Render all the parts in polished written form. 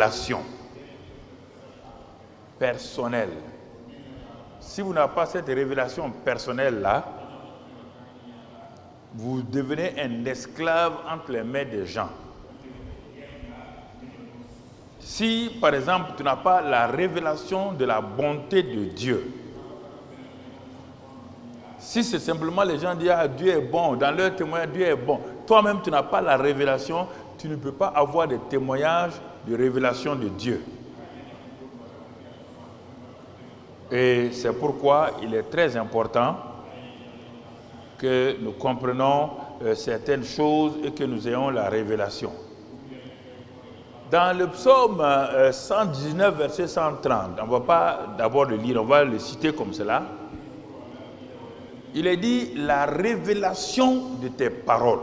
révélation personnelle. Si vous n'avez pas cette révélation personnelle-là, vous devenez un esclave entre les mains des gens. Si, par exemple, tu n'as pas la révélation de la bonté de Dieu, si c'est simplement les gens disent « Ah, Dieu est bon », dans leur témoignage, Dieu est bon, toi-même, tu n'as pas la révélation, tu ne peux pas avoir des témoignages de révélation de Dieu. Et c'est pourquoi il est très important que nous comprenions certaines choses et que nous ayons la révélation. Dans le psaume 119, verset 130, on ne va pas d'abord le lire, on va le citer comme cela. Il est dit, la révélation de tes paroles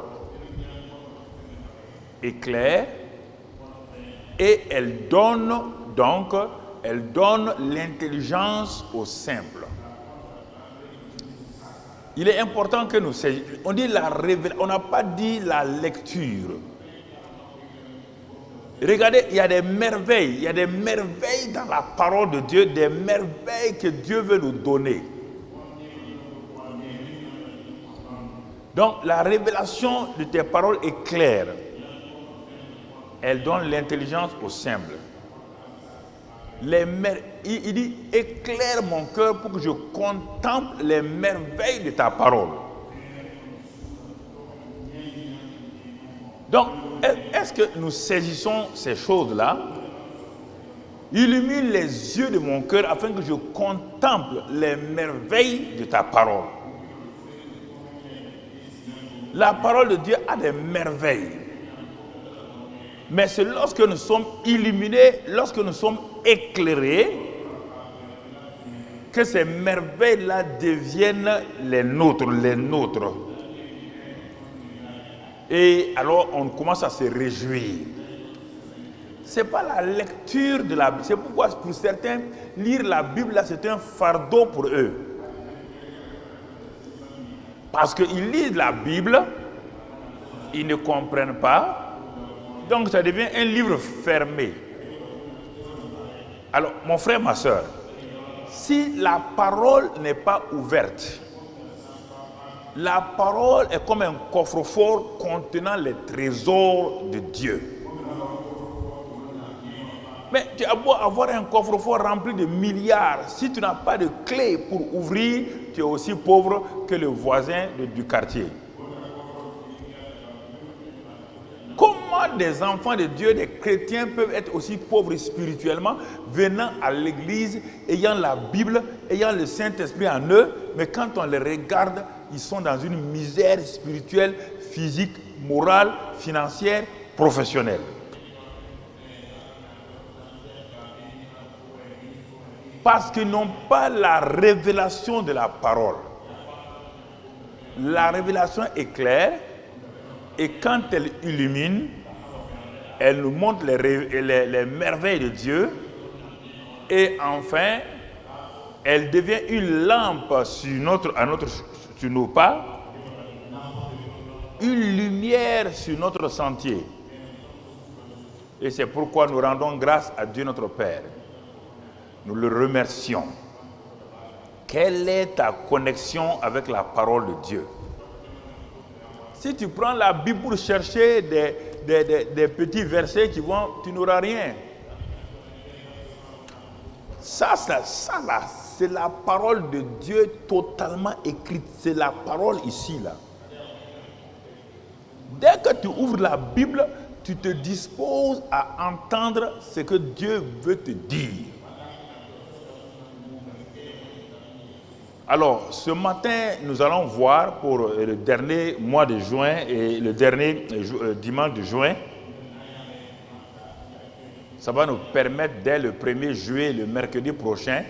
est claire et elle donne l'intelligence aux simples. Il est important que nous saisissions. On dit la révélation, on n'a pas dit la lecture. Regardez, il y a des merveilles dans la parole de Dieu, des merveilles que Dieu veut nous donner. Donc, la révélation de tes paroles est claire. Elle donne l'intelligence aux simples. Il dit, éclaire mon cœur pour que je contemple les merveilles de ta parole. Donc, est-ce que nous saisissons ces choses-là? Illumine les yeux de mon cœur afin que je contemple les merveilles de ta parole. La parole de Dieu a des merveilles. Mais c'est lorsque nous sommes illuminés, lorsque nous sommes éclairés, que ces merveilles-là deviennent les nôtres. Et alors on commence à se réjouir. Ce n'est pas la lecture de la Bible. C'est pourquoi pour certains, lire la Bible, là, c'est un fardeau pour eux. Parce qu'ils lisent la Bible, ils ne comprennent pas, donc ça devient un livre fermé. Alors, mon frère, ma soeur, si la parole n'est pas ouverte, la parole est comme un coffre-fort contenant les trésors de Dieu. Mais tu as beau avoir un coffre-fort rempli de milliards, si tu n'as pas de clé pour ouvrir, tu es aussi pauvre que le voisin du quartier. Comment des enfants de Dieu, des chrétiens peuvent être aussi pauvres spirituellement, venant à l'église, ayant la Bible, ayant le Saint-Esprit en eux, mais quand on les regarde, ils sont dans une misère spirituelle, physique, morale, financière, professionnelle. Parce qu'ils n'ont pas la révélation de la parole. La révélation est claire et quand elle illumine, elle nous montre les merveilles de Dieu et enfin, elle devient une lampe sur nos pas, une lumière sur notre sentier. Et c'est pourquoi nous rendons grâce à Dieu notre Père. Nous le remercions. Quelle est ta connexion avec la parole de Dieu? Si tu prends la Bible pour chercher des petits versets qui vont, tu n'auras rien. Ça là, c'est la parole de Dieu totalement écrite. C'est la parole ici, là. Dès que tu ouvres la Bible, tu te disposes à entendre ce que Dieu veut te dire. Alors, ce matin, nous allons voir pour le dernier mois de juin et le dernier dimanche de juin. Ça va nous permettre dès le 1er juillet, le mercredi prochain,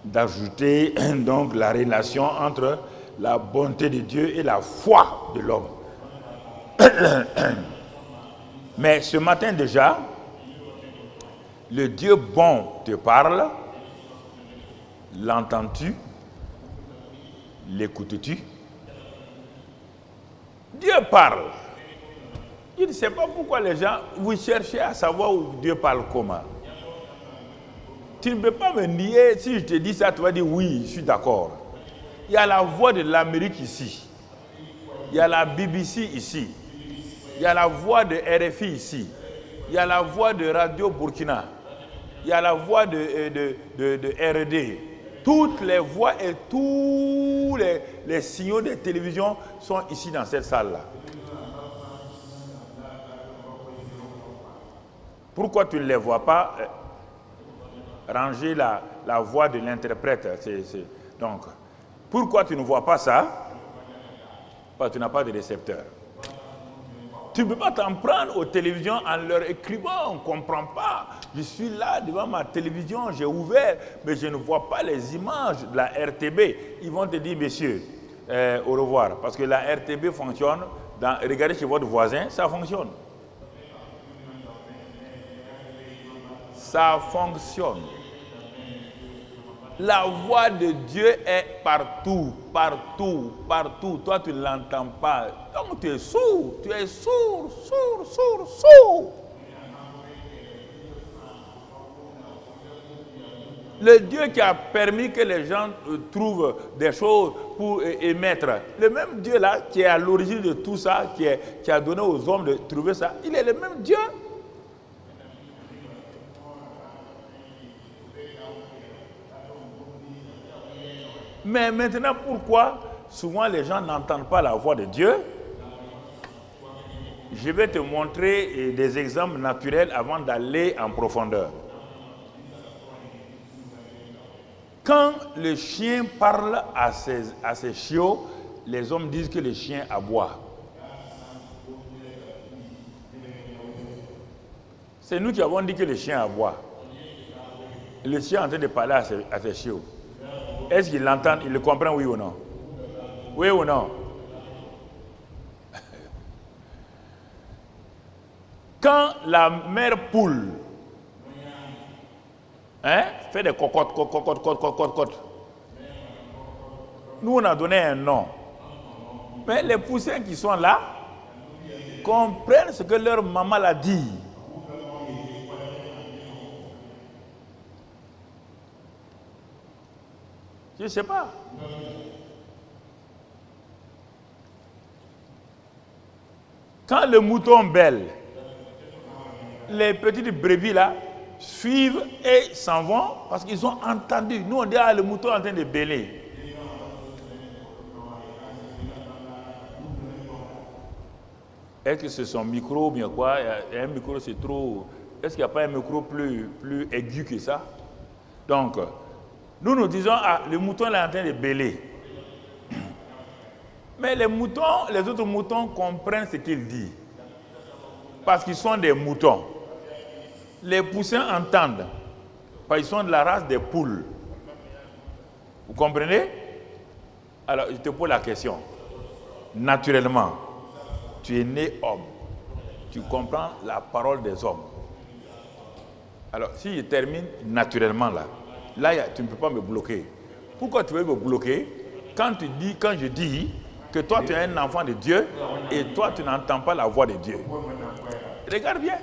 d'ajouter donc la relation entre la bonté de Dieu et la foi de l'homme. Mais ce matin déjà, le Dieu bon te parle. L'entends-tu? L'écoutes-tu? Dieu parle. Je ne sais pas pourquoi les gens, vous cherchez à savoir où Dieu parle comment. Tu ne peux pas me nier, si je te dis ça, tu vas dire oui, je suis d'accord. Il y a la voix de l'Amérique ici. Il y a la BBC ici. Il y a la voix de RFI ici. Il y a la voix de Radio Burkina. Il y a la voix de RD. Toutes les voix et tous les signaux de télévision sont ici dans cette salle-là. Pourquoi tu ne les vois pas ranger la voix de l'interprète? Donc, pourquoi tu ne vois pas ça? Parce que tu n'as pas de récepteur. Tu ne peux pas t'en prendre aux télévisions en leur écrivant, on ne comprend pas. Je suis là devant ma télévision, j'ai ouvert, mais je ne vois pas les images de la RTB. Ils vont te dire, monsieur, au revoir. Parce que la RTB fonctionne, regardez chez votre voisin, ça fonctionne. Ça fonctionne. La voix de Dieu est partout, partout, partout. Toi, tu ne l'entends pas. Donc, tu es sourd, sourd. Le Dieu qui a permis que les gens trouvent des choses pour émettre, le même Dieu là qui est à l'origine de tout ça, qui a donné aux hommes de trouver ça, il est le même Dieu. Mais maintenant, pourquoi souvent les gens n'entendent pas la voix de Dieu? Je vais te montrer des exemples naturels avant d'aller en profondeur. Quand le chien parle à ses chiots, les hommes disent que le chien aboie. C'est nous qui avons dit que le chien aboie. Le chien est en train de parler à ses chiots. Est-ce qu'il l'entend, il le comprend, oui ou non? Oui ou non? Quand la mère poule fait des cocottes, nous on a donné un nom. Mais les poussins qui sont là comprennent ce que leur maman l'a dit. Je ne sais pas. Quand le mouton bêle, les petites brebis là suivent et s'en vont parce qu'ils ont entendu. Nous on dit le mouton est en train de bêler. Est-ce que c'est son micro ou bien quoi? Il y a un micro, c'est trop. Est-ce qu'il n'y a pas un micro plus aigu que ça? Donc, nous disons, le mouton est en train de bêler. Mais les autres moutons comprennent ce qu'il dit. Parce qu'ils sont des moutons. Les poussins entendent. Parce qu'ils sont de la race des poules. Vous comprenez? Alors, je te pose la question. Naturellement, tu es né homme. Tu comprends la parole des hommes. Alors, si je termine naturellement là, tu ne peux pas me bloquer. Pourquoi tu veux me bloquer quand je dis que toi tu es un enfant de Dieu et toi tu n'entends pas la voix de Dieu? Regarde bien.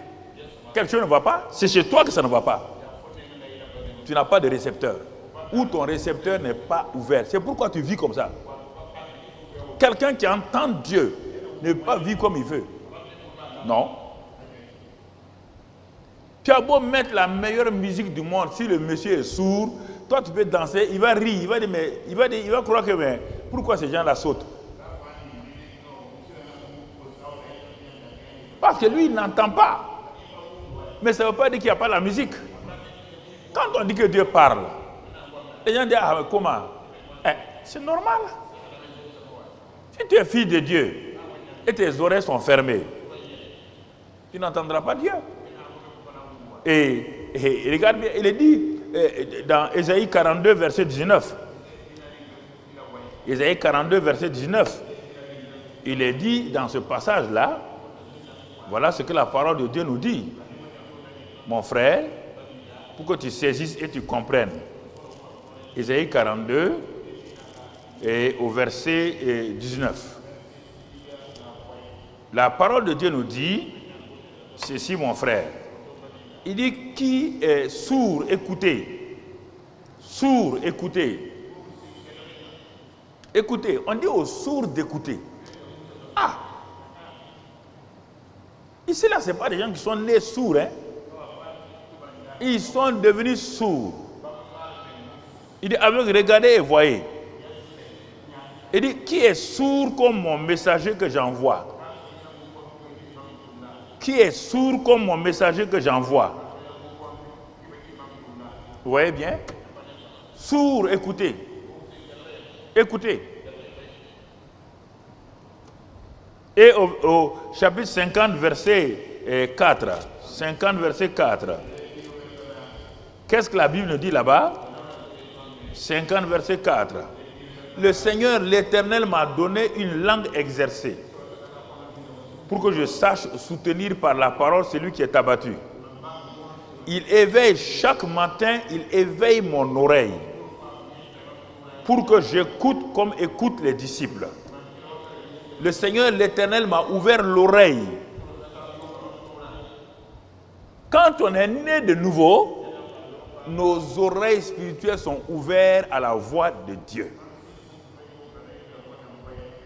Quelque chose ne va pas, c'est chez toi que ça ne va pas. Tu n'as pas de récepteur. Ou ton récepteur n'est pas ouvert. C'est pourquoi tu vis comme ça. Quelqu'un qui entend Dieu ne peut pas vivre comme il veut. Non. Tu as beau mettre la meilleure musique du monde, si le monsieur est sourd, toi tu peux danser, il va rire, il va croire que mais, pourquoi ces gens-là sautent? Parce que lui, il n'entend pas. Mais ça ne veut pas dire qu'il n'y a pas la musique. Quand on dit que Dieu parle, les gens disent, comment? C'est normal. Si tu es fille de Dieu et tes oreilles sont fermées, tu n'entendras pas Dieu. Et regarde bien, il est dit dans Ésaïe 42, verset 19. Ésaïe 42, verset 19. Il est dit dans ce passage-là, voilà ce que la parole de Dieu nous dit. Mon frère, pour que tu saisisses et tu comprennes. Ésaïe 42, et au verset 19. La parole de Dieu nous dit, ceci mon frère, il dit qui est sourd, écoutez. Sourd, écoutez. Écoutez, on dit aux sourds d'écouter. Ah! Ici, là, ce n'est pas des gens qui sont nés sourds. Hein? Ils sont devenus sourds. Il dit, aveugle, regardez et voyez. Il dit, qui est sourd comme mon messager que j'envoie? Qui est sourd comme mon messager que j'envoie? Vous voyez bien? Sourd, écoutez. Écoutez. Et au chapitre 50, verset 4. 50, verset 4. Qu'est-ce que la Bible nous dit là-bas? 50, verset 4. Le Seigneur, l'Éternel, m'a donné une langue exercée pour que je sache soutenir par la parole celui qui est abattu. Il éveille chaque matin, il éveille mon oreille pour que j'écoute comme écoutent les disciples. Le Seigneur, l'Éternel, m'a ouvert l'oreille. Quand on est né de nouveau, nos oreilles spirituelles sont ouvertes à la voix de Dieu.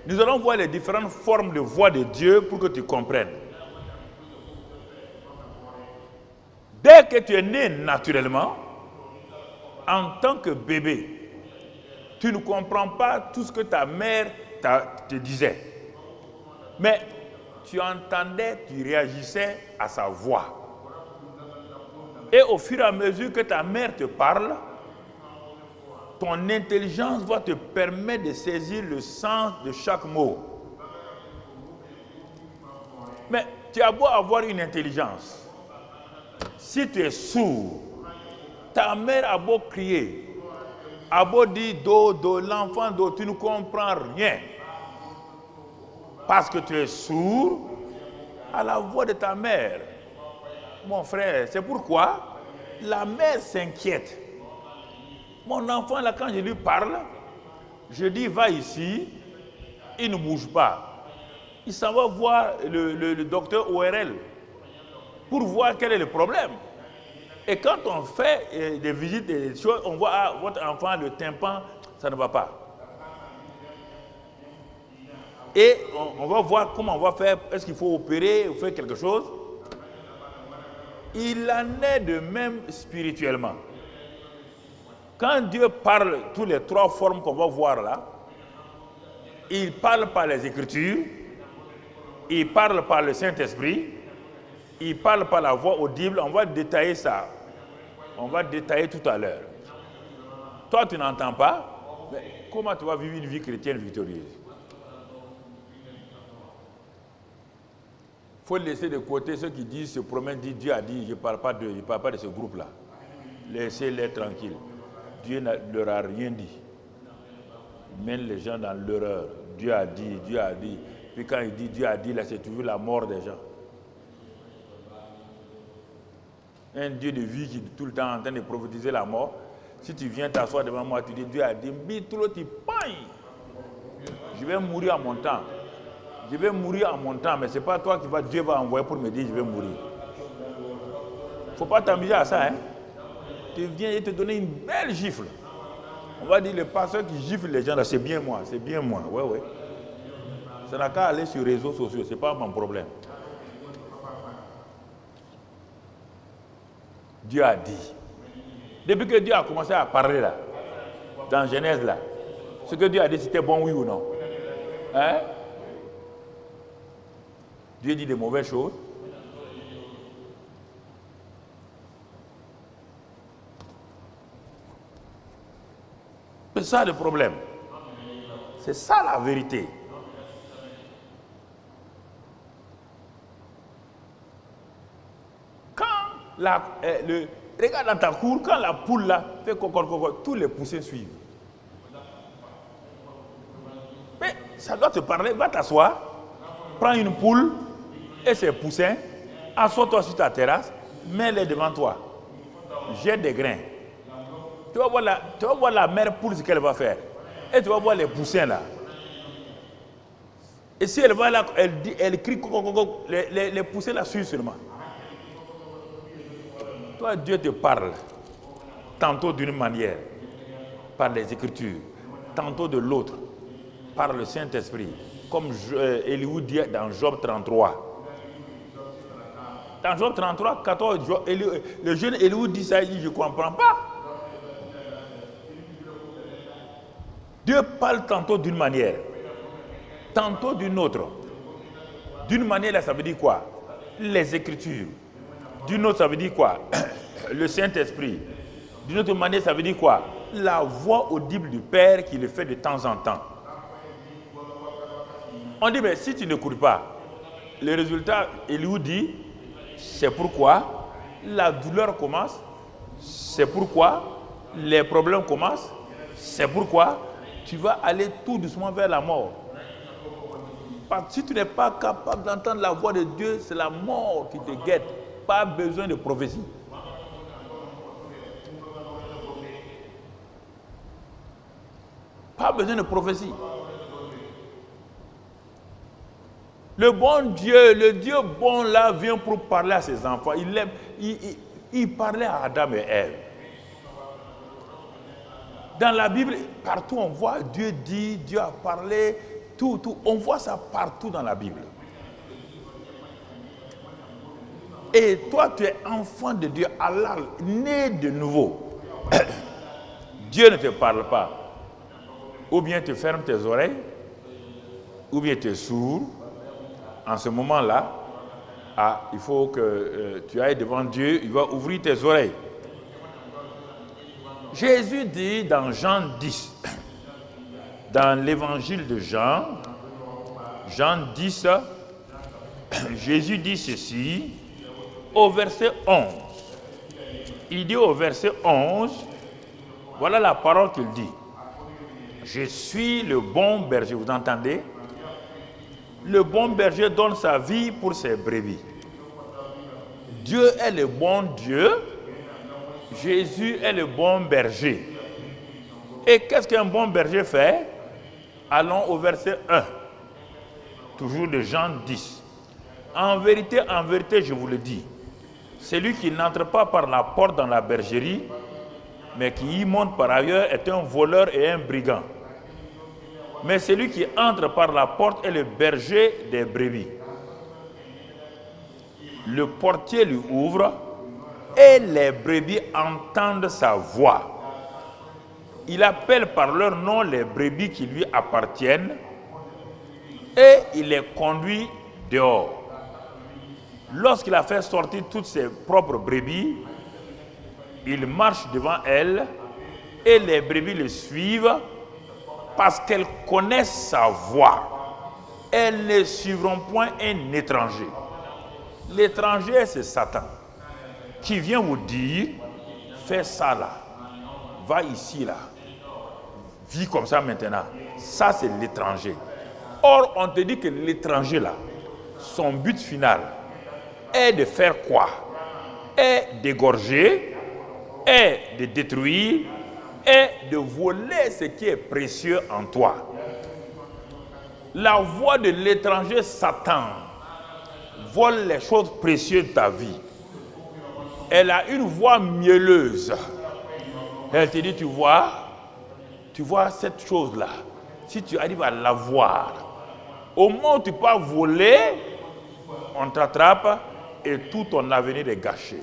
Nous allons voir les différentes formes de voix de Dieu pour que tu comprennes. Dès que tu es né naturellement, en tant que bébé, tu ne comprends pas tout ce que ta mère te disait. Mais tu entendais, tu réagissais à sa voix. Et au fur et à mesure que ta mère te parle, ton intelligence va te permettre de saisir le sens de chaque mot. Mais tu as beau avoir une intelligence. Si tu es sourd, ta mère a beau crier, a beau dire do, l'enfant do, tu ne comprends rien. Parce que tu es sourd à la voix de ta mère. Mon frère, c'est pourquoi la mère s'inquiète. Mon enfant, là, quand je lui parle, je dis, va ici, il ne bouge pas. Il s'en va voir le docteur ORL pour voir quel est le problème. Et quand on fait des visites, des choses, on voit, ah, votre enfant, le tympan, ça ne va pas. Et on va voir comment on va faire, est-ce qu'il faut opérer ou faire quelque chose. Il en est de même spirituellement. Quand Dieu parle, toutes les trois formes qu'on va voir là, il parle par les Écritures, il parle par le Saint-Esprit, il parle par la voix audible. On va détailler ça. On va détailler tout à l'heure. Toi, tu n'entends pas, mais comment tu vas vivre une vie chrétienne victorieuse? Il faut laisser de côté ceux qui disent, se promènent, disent Dieu a dit, je ne parle pas de ce groupe-là. Laissez-les tranquilles. Dieu ne leur a rien dit. Il mène les gens dans l'erreur. Dieu a dit, Dieu a dit. Puis quand il dit Dieu a dit, là, c'est toujours la mort des gens. Un Dieu de vie qui est tout le temps en train de prophétiser la mort. Si tu viens t'asseoir devant moi, tu dis Dieu a dit, je vais mourir à mon temps. Je vais mourir à mon temps, mais ce n'est pas toi qui Dieu va envoyer pour me dire je vais mourir. Il ne faut pas t'amuser à ça. Hein? Tu viens et te donner une belle gifle. On va dire le pasteur qui gifle les gens, là, c'est bien moi, c'est bien moi. Ouais. Ça n'a qu'à aller sur les réseaux sociaux, ce n'est pas mon problème. Dieu a dit. Depuis que Dieu a commencé à parler là, dans Genèse là, ce que Dieu a dit, c'était bon, oui ou non? Hein? Dieu dit des mauvaises choses. C'est ça le problème. C'est ça la vérité. Quand regarde dans ta cour, quand la poule là fait coco, tous les poussins suivent. Mais ça doit te parler, va t'asseoir, prends une poule et ses poussins, assois-toi sur ta terrasse, mets-les devant toi, jette des grains. Tu vas voir la mère poule ce qu'elle va faire. Et tu vas voir les poussins là. Et si elle va là, elle crie, les pousser la suivre seulement. Toi, Dieu te parle, tantôt d'une manière, par les Écritures, tantôt de l'autre, par le Saint-Esprit, comme Elihu dit dans Job 33. Dans Job 33, 14, le jeune Elihu dit ça, il dit, je ne comprends pas. Dieu parle tantôt d'une manière, tantôt d'une autre. D'une manière, là, ça veut dire quoi? Les Écritures. D'une autre, ça veut dire quoi? Le Saint-Esprit. D'une autre manière, ça veut dire quoi? La voix audible du Père qui le fait de temps en temps. On dit, mais si tu n'écoutes pas, le résultat, Elihu dit, c'est pourquoi la douleur commence, c'est pourquoi les problèmes commencent, c'est pourquoi tu vas aller tout doucement vers la mort. Parce que si tu n'es pas capable d'entendre la voix de Dieu, c'est la mort qui te guette. Pas besoin de prophétie. Pas besoin de prophétie. Le bon Dieu, le Dieu bon là vient pour parler à ses enfants. Il parlait à Adam et Ève. Dans la Bible, partout on voit Dieu dit, Dieu a parlé, tout. On voit ça partout dans la Bible. Et toi, tu es enfant de Dieu, Allah, né de nouveau. Dieu ne te parle pas. Ou bien tu fermes tes oreilles, ou bien tu es sourd. En ce moment-là, il faut que tu ailles devant Dieu, il va ouvrir tes oreilles. Jésus dit dans Jean 10, dans l'évangile de Jean 10, Jésus dit ceci, au verset 11. Il dit au verset 11, voilà la parole qu'il dit. Je suis le bon berger, vous entendez? Le bon berger donne sa vie pour ses brebis. Dieu est le bon Dieu. Jésus est le bon berger. Et qu'est-ce qu'un bon berger fait? Allons au verset 1. Toujours de Jean 10. En vérité, je vous le dis, celui qui n'entre pas par la porte dans la bergerie, mais qui y monte par ailleurs, est un voleur et un brigand. Mais celui qui entre par la porte est le berger des brebis. Le portier lui ouvre et les brebis entendent sa voix. Il appelle par leur nom les brebis qui lui appartiennent et il les conduit dehors. Lorsqu'il a fait sortir toutes ses propres brebis, il marche devant elles et les brebis le suivent parce qu'elles connaissent sa voix. Elles ne suivront point un étranger. L'étranger, c'est Satan, qui vient vous dire, fais ça là, va ici là, vis comme ça maintenant. Ça, c'est l'étranger. Or, on te dit que l'étranger là, son but final est de faire quoi? Est d'égorger, est de détruire, est de voler ce qui est précieux en toi. La voix de l'étranger Satan vole les choses précieuses de ta vie. Elle a une voix mielleuse. Elle te dit, tu vois cette chose-là. Si tu arrives à la voir, au moment où tu peux voler, on t'attrape et tout ton avenir est gâché.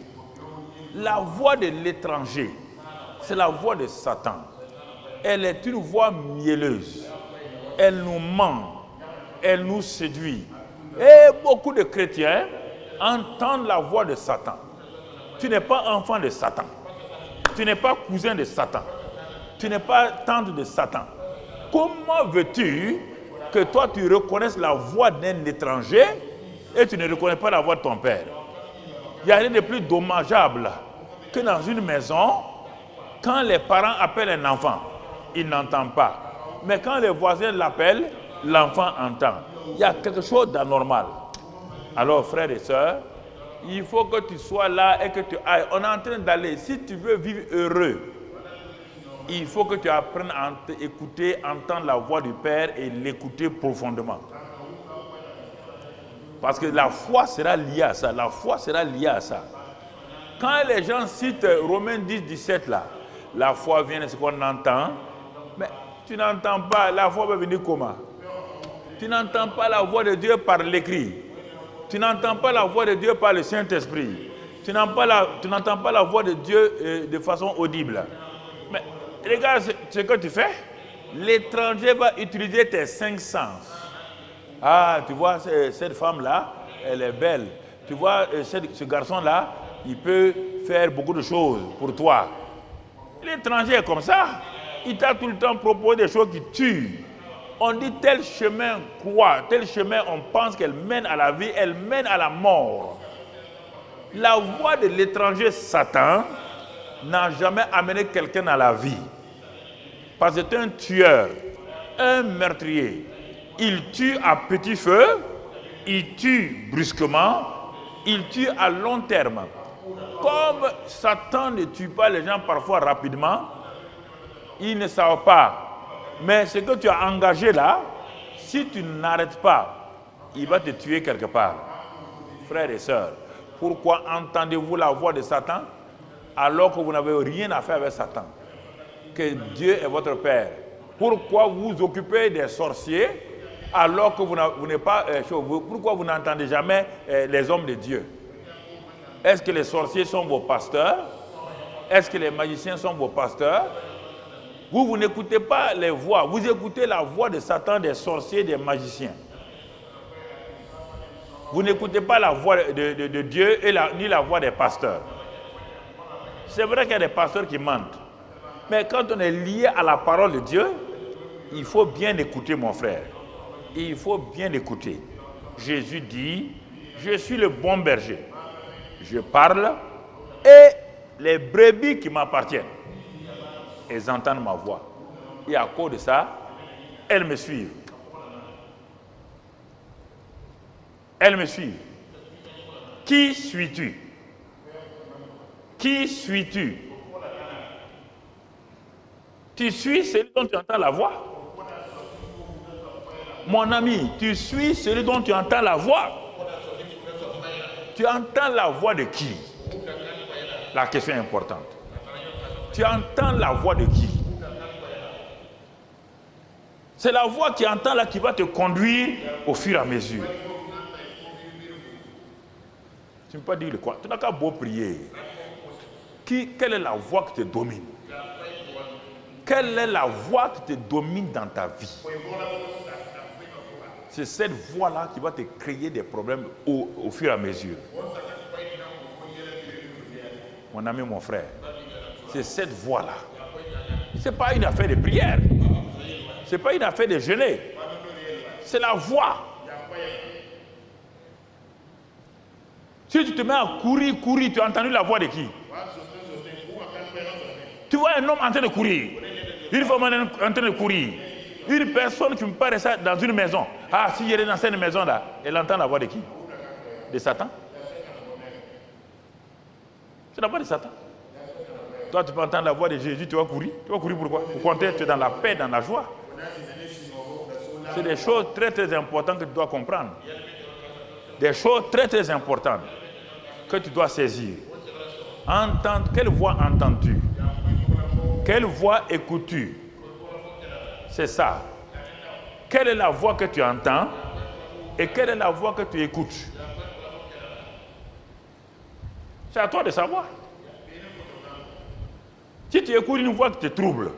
La voix de l'étranger, c'est la voix de Satan. Elle est une voix mielleuse. Elle nous ment. Elle nous séduit. Et beaucoup de chrétiens entendent la voix de Satan. Tu n'es pas enfant de Satan. Tu n'es pas cousin de Satan. Tu n'es pas tante de Satan. Comment veux-tu que toi tu reconnaisses la voix d'un étranger et tu ne reconnais pas la voix de ton père? Il n'y a rien de plus dommageable que dans une maison, quand les parents appellent un enfant, il n'entend pas. Mais quand les voisins l'appellent, l'enfant entend. Il y a quelque chose d'anormal. Alors, frères et sœurs, il faut que tu sois là et que tu ailles. On est en train d'aller. Si tu veux vivre heureux, il faut que tu apprennes à écouter, entendre la voix du Père et l'écouter profondément. Parce que la foi sera liée à ça. La foi sera liée à ça. Quand les gens citent Romains 10, 17 là, la foi vient de ce qu'on entend, mais tu n'entends pas, la foi va venir comment? Tu n'entends pas la voix de Dieu par l'écrit. Tu n'entends pas la voix de Dieu par le Saint-Esprit. Tu n'entends pas la voix de Dieu de façon audible. Mais regarde ce que tu fais. L'étranger va utiliser tes 5 sens. Ah, tu vois, cette femme-là, elle est belle. Tu vois, ce garçon-là, il peut faire beaucoup de choses pour toi. L'étranger est comme ça. Il t'a tout le temps proposé des choses qui tuent. On dit tel chemin quoi, tel chemin on pense qu'elle mène à la vie, elle mène à la mort. La voix de l'étranger Satan n'a jamais amené quelqu'un à la vie. Parce que c'est un tueur, un meurtrier. Il tue à petit feu, il tue brusquement, il tue à long terme. Comme Satan ne tue pas les gens parfois rapidement, ils ne savent pas. Mais ce que tu as engagé là, si tu n'arrêtes pas, il va te tuer quelque part. Frères et sœurs, pourquoi entendez-vous la voix de Satan alors que vous n'avez rien à faire avec Satan? Que Dieu est votre Père. Pourquoi vous vous occupez des sorciers alors que vous n'êtes pas pourquoi vous n'entendez jamais les hommes de Dieu? Est-ce que les sorciers sont vos pasteurs? Est-ce que les magiciens sont vos pasteurs? Vous n'écoutez pas les voix, vous écoutez la voix de Satan, des sorciers, des magiciens. Vous n'écoutez pas la voix de Dieu ni la voix des pasteurs. C'est vrai qu'il y a des pasteurs qui mentent. Mais quand on est lié à la parole de Dieu, il faut bien écouter, mon frère. Il faut bien écouter. Jésus dit, je suis le bon berger. Je parle et les brebis qui m'appartiennent, elles entendent ma voix. Et à cause de ça, elles me suivent. Elles me suivent. Qui suis-tu? Qui suis-tu? Tu suis celui dont tu entends la voix. Mon ami, tu suis celui dont tu entends la voix. Tu entends la voix de qui? La question est importante. Tu entends la voix de qui? C'est la voix qui entend là qui va te conduire au fur et à mesure. Tu ne peux pas dire quoi? Tu n'as qu'à beau prier. Quelle est la voix qui te domine? Quelle est la voix qui te domine dans ta vie? C'est cette voix-là qui va te créer des problèmes au fur et à mesure. Mon ami, mon frère, c'est cette voix-là. Ce n'est pas une affaire de prière. Ce n'est pas une affaire de jeûner. C'est la voix. Si tu te mets à courir, tu as entendu la voix de qui? Tu vois un homme en train de courir, une femme en train de courir, une personne qui me parle ça dans une maison. Ah, si elle est dans cette maison-là, elle entend la voix de qui? De Satan? C'est la voix de Satan. Toi, tu peux entendre la voix de Jésus, tu vas courir. Tu vas courir pourquoi? Pour compter, tu es dans la paix, dans la joie. C'est des choses très très importantes que tu dois comprendre. Des choses très très importantes que tu dois saisir. Quelle voix entends-tu? Quelle voix écoutes-tu? C'est ça. Quelle est la voix que tu entends et quelle est la voix que tu écoutes? C'est à toi de savoir. Si tu écoutes une voix qui te trouble,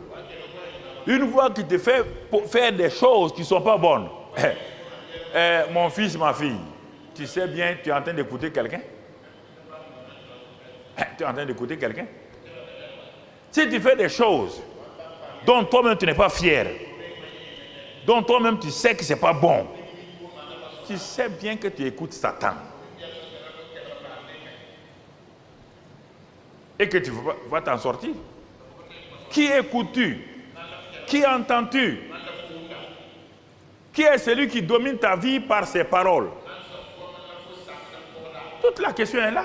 une voix qui te fait faire des choses qui ne sont pas bonnes, mon fils, ma fille, tu sais bien, tu es en train d'écouter quelqu'un? Tu es en train d'écouter quelqu'un? Si tu fais des choses dont toi-même tu n'es pas fier, dont toi-même tu sais que ce n'est pas bon, tu sais bien que tu écoutes Satan. Et que tu vas t'en sortir. Qui écoutes-tu? Qui entends-tu? Qui est celui qui domine ta vie par ses paroles? Toute la question est là.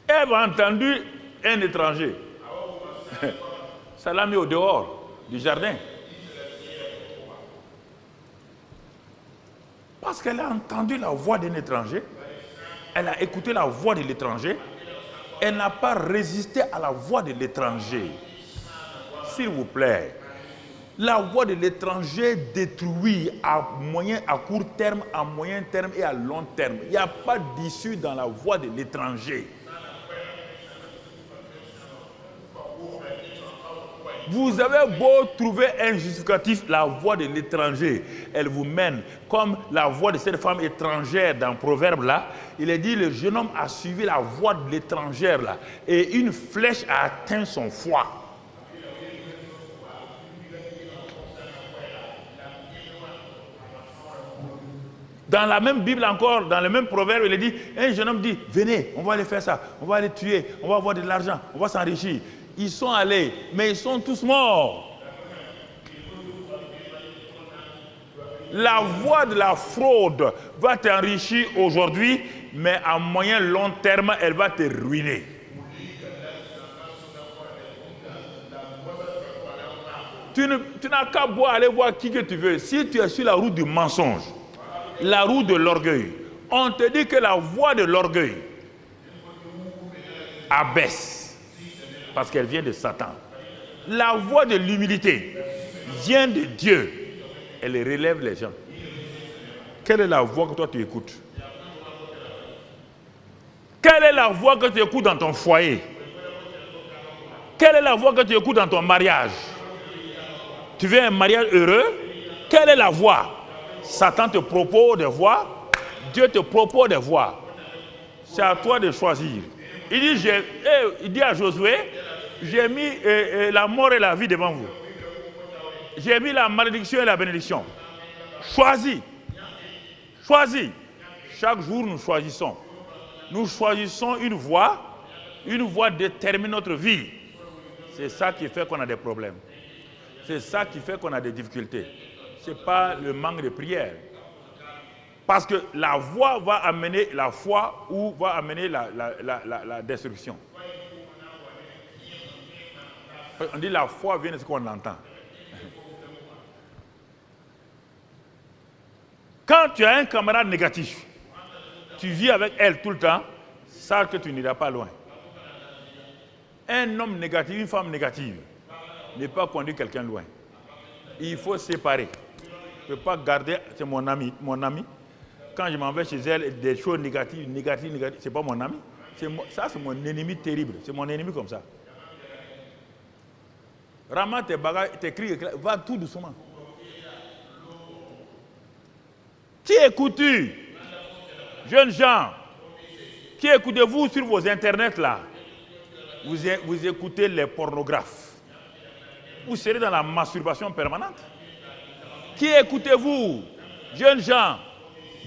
Ève a entendu un étranger. Ça l'a mis au dehors. du jardin. Parce qu'elle a entendu la voix d'un étranger, elle a écouté la voix de l'étranger, elle n'a pas résisté à la voix de l'étranger. S'il vous plaît, la voix de l'étranger détruit à court terme, à moyen terme et à long terme. Il n'y a pas d'issue dans la voix de l'étranger. Vous avez beau trouver un justificatif, la voix de l'étranger, elle vous mène comme la voix de cette femme étrangère dans le proverbe là. Il est dit, le jeune homme a suivi la voix de l'étrangère là et une flèche a atteint son foie. Dans la même Bible encore, dans le même proverbe, il est dit, un jeune homme dit, venez, on va aller faire ça, on va aller tuer, on va avoir de l'argent, on va s'enrichir. Ils sont allés, mais ils sont tous morts. La voie de la fraude va t'enrichir aujourd'hui, mais à moyen long terme, elle va te ruiner. Tu n'as qu'à aller voir qui que tu veux. Si tu es sur la route du mensonge, la route de l'orgueil, on te dit que la voie de l'orgueil abaisse. Parce qu'elle vient de Satan. La voix de l'humilité vient de Dieu. Elle relève les gens. Quelle est la voix que toi tu écoutes? Quelle est la voix que tu écoutes dans ton foyer? Quelle est la voix que tu écoutes dans ton mariage? Tu veux un mariage heureux? Quelle est la voix? Satan te propose des voix. Dieu te propose des voix. C'est à toi de choisir. Il dit à Josué, j'ai mis la mort et la vie devant vous. J'ai mis la malédiction et la bénédiction. Choisis. Choisis. Chaque jour, nous choisissons. Nous choisissons une voie détermine notre vie. C'est ça qui fait qu'on a des problèmes. C'est ça qui fait qu'on a des difficultés. Ce n'est pas le manque de prière. Parce que la voie va amener la foi ou va amener la destruction. On dit la foi vient de ce qu'on entend. Quand tu as un camarade négatif, tu vis avec elle tout le temps, sache que tu n'iras pas loin. Un homme négatif, une femme négative, ne peut pas conduire quelqu'un loin. Il faut séparer. Je ne peux pas garder, c'est mon ami. Quand je m'en vais chez elle, des choses négatives, ce n'est pas mon ami. Ça, c'est mon ennemi terrible. C'est mon ennemi comme ça. Ramasse tes bagages, tes cris, va tout doucement. Qui écoutes-tu? Jeunes gens, qui écoutez-vous sur vos internets là? Vous écoutez les pornographes. Vous serez dans la masturbation permanente. Qui écoutez-vous? Jeunes gens,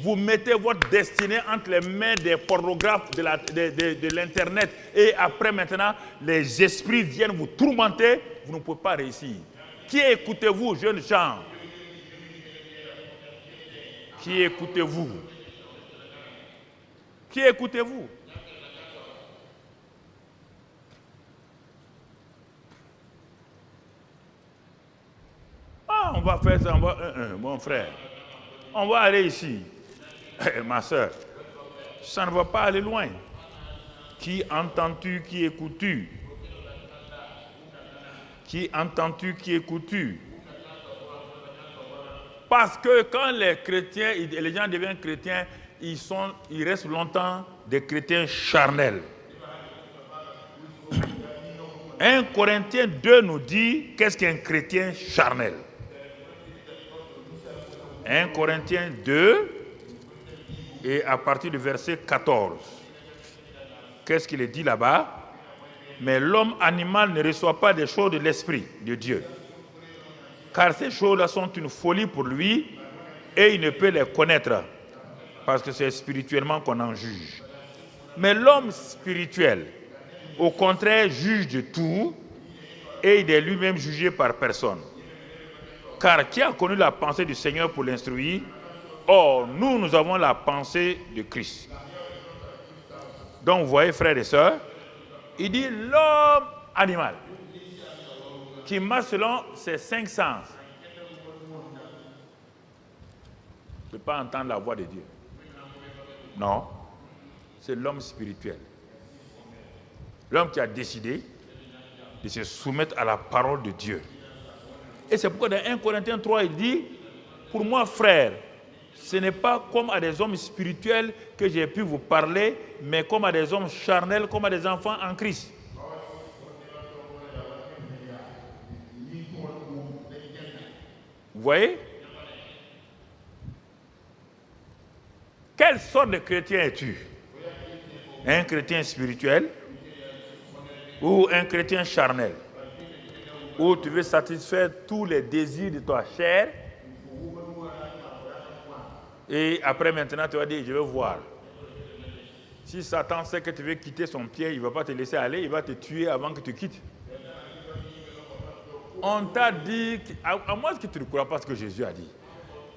vous mettez votre destinée entre les mains des pornographes de l'internet et après maintenant, les esprits viennent vous tourmenter, vous ne pouvez pas réussir. Qui écoutez-vous, jeunes gens? Qui écoutez-vous? Qui écoutez-vous? Ah, on va faire ça, mon frère. On va aller ici. Ma soeur, ça ne va pas aller loin. Qui entends-tu, qui écoutes-tu? Qui entends-tu, qui écoutes-tu? Parce que quand les chrétiens, les gens deviennent chrétiens, ils restent longtemps des chrétiens charnels. 1 Corinthiens 2 nous dit qu'est-ce qu'un chrétien charnel. 1 Corinthiens 2 et à partir du verset 14. Qu'est-ce qu'il est dit là-bas? Mais l'homme animal ne reçoit pas des choses de l'esprit de Dieu. Car ces choses-là sont une folie pour lui et il ne peut les connaître parce que c'est spirituellement qu'on en juge. Mais l'homme spirituel, au contraire, juge de tout et il est lui-même jugé par personne. Car qui a connu la pensée du Seigneur pour l'instruire? Or, nous avons la pensée de Christ. Donc, vous voyez, frères et sœurs, il dit l'homme animal. qui marche selon ses 5 sens ne peut pas entendre la voix de Dieu. Non, c'est l'homme spirituel. L'homme qui a décidé de se soumettre à la parole de Dieu. Et c'est pourquoi dans 1 Corinthiens 3, il dit, pour moi, frère, ce n'est pas comme à des hommes spirituels que j'ai pu vous parler, mais comme à des hommes charnels, comme à des enfants en Christ. Vous voyez? Quelle sorte de chrétien es-tu? Un chrétien spirituel ou un chrétien charnel? Où tu veux satisfaire tous les désirs de ta chair et après maintenant tu vas dire je vais voir. Si Satan sait que tu veux quitter son pied, il ne va pas te laisser aller, il va te tuer avant que tu quittes. On t'a dit, à moins que tu ne crois pas ce que Jésus a dit.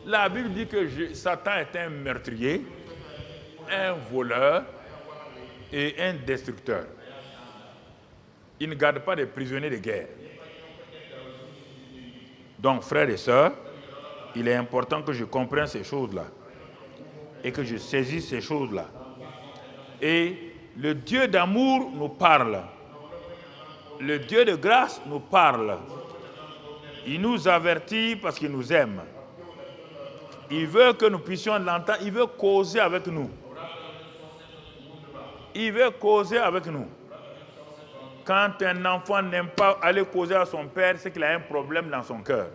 La Bible dit que Satan est un meurtrier, un voleur et un destructeur. Il ne garde pas des prisonniers de guerre. Donc, frères et sœurs, il est important que je comprenne ces choses-là et que je saisisse ces choses-là. Et le Dieu d'amour nous parle. Le Dieu de grâce nous parle. Il nous avertit parce qu'il nous aime. Il veut que nous puissions l'entendre. Il veut causer avec nous. Il veut causer avec nous. Quand un enfant n'aime pas aller causer à son père, c'est qu'il a un problème dans son cœur.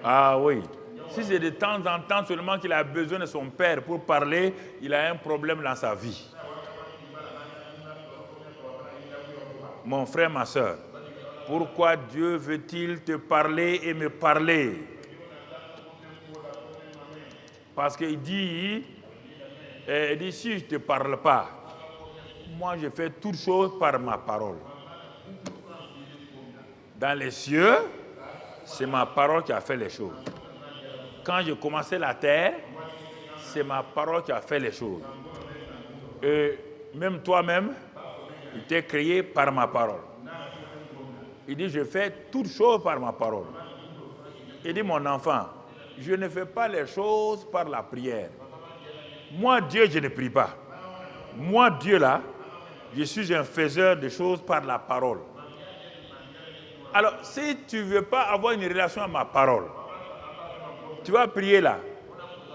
Ah oui. Si c'est de temps en temps seulement qu'il a besoin de son père pour parler, il a un problème dans sa vie. Mon frère, ma soeur, pourquoi Dieu veut-il te parler et me parler? Parce qu'il dit, si je ne te parle pas, moi je fais toutes choses par ma parole. Dans les cieux, c'est ma parole qui a fait les choses. Quand j'ai commencé la terre, c'est ma parole qui a fait les choses. Et même toi-même, il t'est créé par ma parole. Il dit, je fais toutes choses par ma parole. Il dit, mon enfant, je ne fais pas les choses par la prière. Moi, Dieu, je ne prie pas. Moi, Dieu, là, je suis un faiseur de choses par la parole. Alors, si tu ne veux pas avoir une relation avec ma parole, tu vas prier là.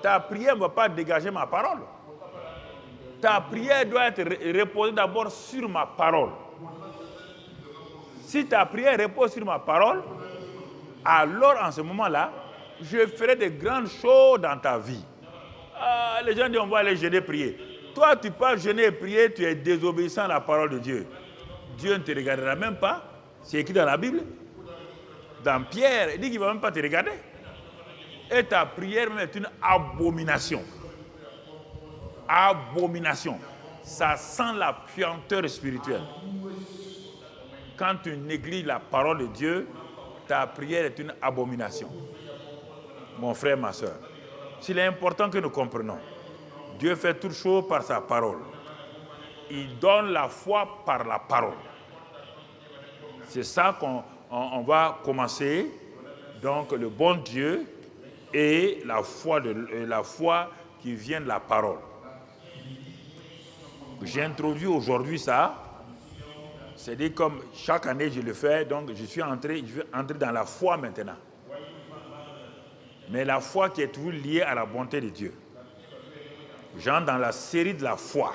Ta prière ne va pas dégager ma parole. Ta prière doit être reposée d'abord sur ma parole. Si ta prière repose sur ma parole, alors en ce moment-là, je ferai de grandes choses dans ta vie. Les gens disent on va aller jeûner, prier. Toi, tu peux jeûner et prier, tu es désobéissant à la parole de Dieu. Dieu ne te regardera même pas. C'est écrit dans la Bible. Dans Pierre, il dit qu'il ne va même pas te regarder. Et ta prière même est une abomination. Abomination. Ça sent la puanteur spirituelle. Quand tu négliges la parole de Dieu, ta prière est une abomination. Mon frère, ma soeur, s'il est important que nous comprenions, Dieu fait toutes choses par sa parole. Il donne la foi par la parole. C'est ça qu'on va commencer. Donc, le bon Dieu et la foi qui vient de la parole. J'ai introduit aujourd'hui ça. C'est-à-dire comme chaque année je le fais, donc je vais entrer dans la foi maintenant. Mais la foi qui est toujours liée à la bonté de Dieu. J'entre dans la série de la foi,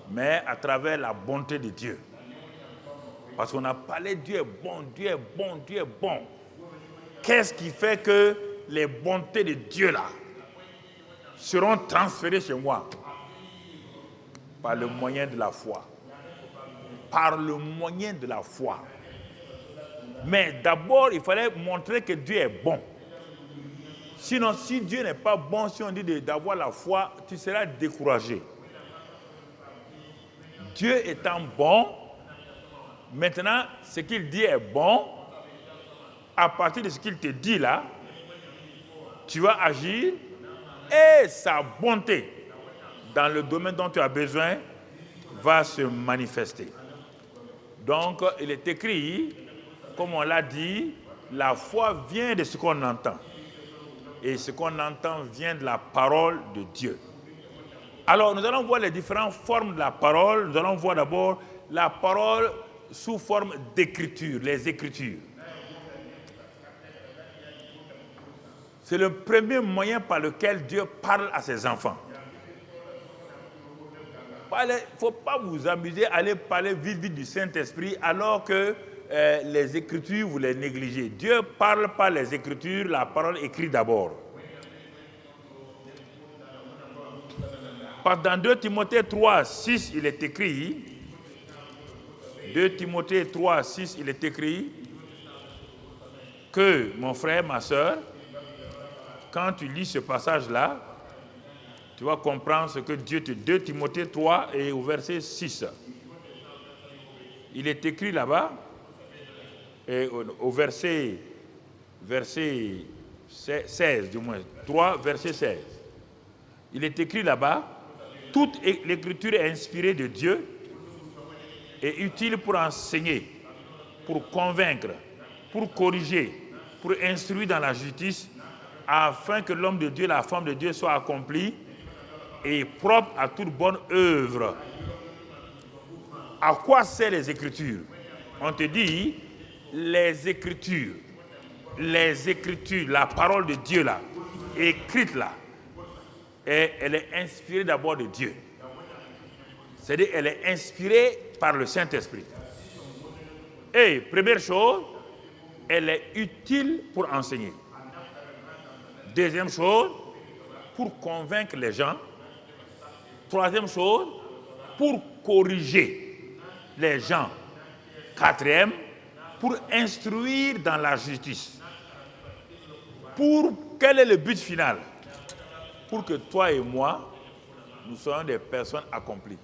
mais à travers la bonté de Dieu. Parce qu'on a parlé, Dieu est bon, Dieu est bon, Dieu est bon. Qu'est-ce qui fait que les bontés de Dieu là seront transférées chez moi? Par le moyen de la foi. Par le moyen de la foi. Mais d'abord, il fallait montrer que Dieu est bon. Sinon, si Dieu n'est pas bon, si on dit d'avoir la foi, tu seras découragé. Dieu étant bon, maintenant, ce qu'il dit est bon. À partir de ce qu'il te dit là, tu vas agir et sa bonté dans le domaine dont tu as besoin va se manifester. Donc, il est écrit, comme on l'a dit, la foi vient de ce qu'on entend. Et ce qu'on entend vient de la parole de Dieu. Alors, nous allons voir les différentes formes de la parole. Nous allons voir d'abord la parole sous forme d'écriture, les Écritures. C'est le premier moyen par lequel Dieu parle à ses enfants. Il ne faut pas vous amuser à aller parler vite du Saint-Esprit alors que les Écritures, vous les négligez. Dieu parle par les Écritures, la parole écrite d'abord. Dans 2 Timothée 3, 6, il est écrit, 2 Timothée 3, 6, il est écrit que, mon frère, ma soeur, quand tu lis ce passage-là, tu vas comprendre ce que Dieu te dit. 2 Timothée 3 et au verset 6. Il est écrit là-bas, et au verset 16 du moins, 3, verset 16. Il est écrit là-bas, toute l'écriture est inspirée de Dieu et utile pour enseigner, pour convaincre, pour corriger, pour instruire dans la justice, afin que l'homme de Dieu, la femme de Dieu soit accompli et propre à toute bonne œuvre. À quoi servent les Écritures? On te dit, les Écritures, la parole de Dieu là, écrite là, et elle est inspirée d'abord de Dieu. C'est-à-dire elle est inspirée par le Saint-Esprit. Et première chose, elle est utile pour enseigner. Deuxième chose, pour convaincre les gens. Troisième chose, pour corriger les gens. Quatrième, pour instruire dans la justice. Quel est le but final? Pour que toi et moi, nous soyons des personnes accomplies.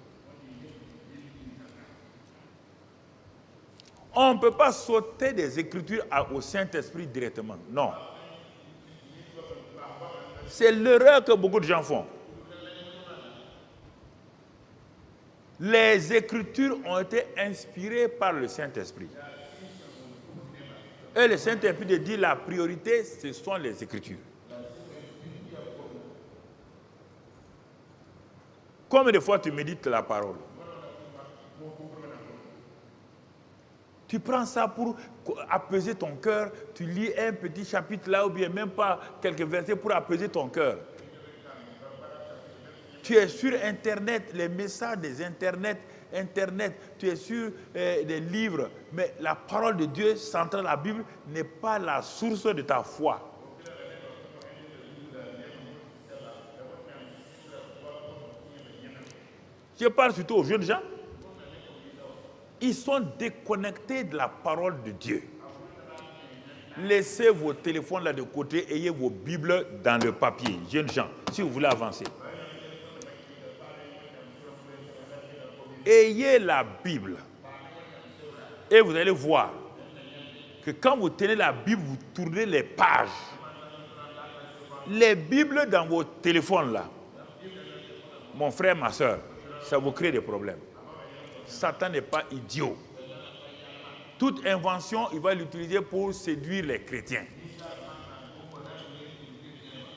On ne peut pas sauter des Écritures au Saint-Esprit directement. Non. C'est l'erreur que beaucoup de gens font. Les Écritures ont été inspirées par le Saint-Esprit. Et le Saint-Esprit dit la priorité, ce sont les Écritures. Combien de fois tu médites la parole? Tu prends ça pour apaiser ton cœur, tu lis un petit chapitre là, ou bien même pas quelques versets pour apaiser ton cœur. Tu es sur Internet, les messages des Internet, tu es sur des livres, mais la parole de Dieu centrale, la Bible, n'est pas la source de ta foi. Je parle surtout aux jeunes gens. Ils sont déconnectés de la parole de Dieu. Laissez vos téléphones là de côté, ayez vos Bibles dans le papier. Jeunes gens, si vous voulez avancer. Ayez la Bible. Et vous allez voir que quand vous tenez la Bible, vous tournez les pages. Les Bibles dans vos téléphones là, mon frère, ma soeur, ça vous crée des problèmes. Satan n'est pas idiot. Toute invention, il va l'utiliser pour séduire les chrétiens.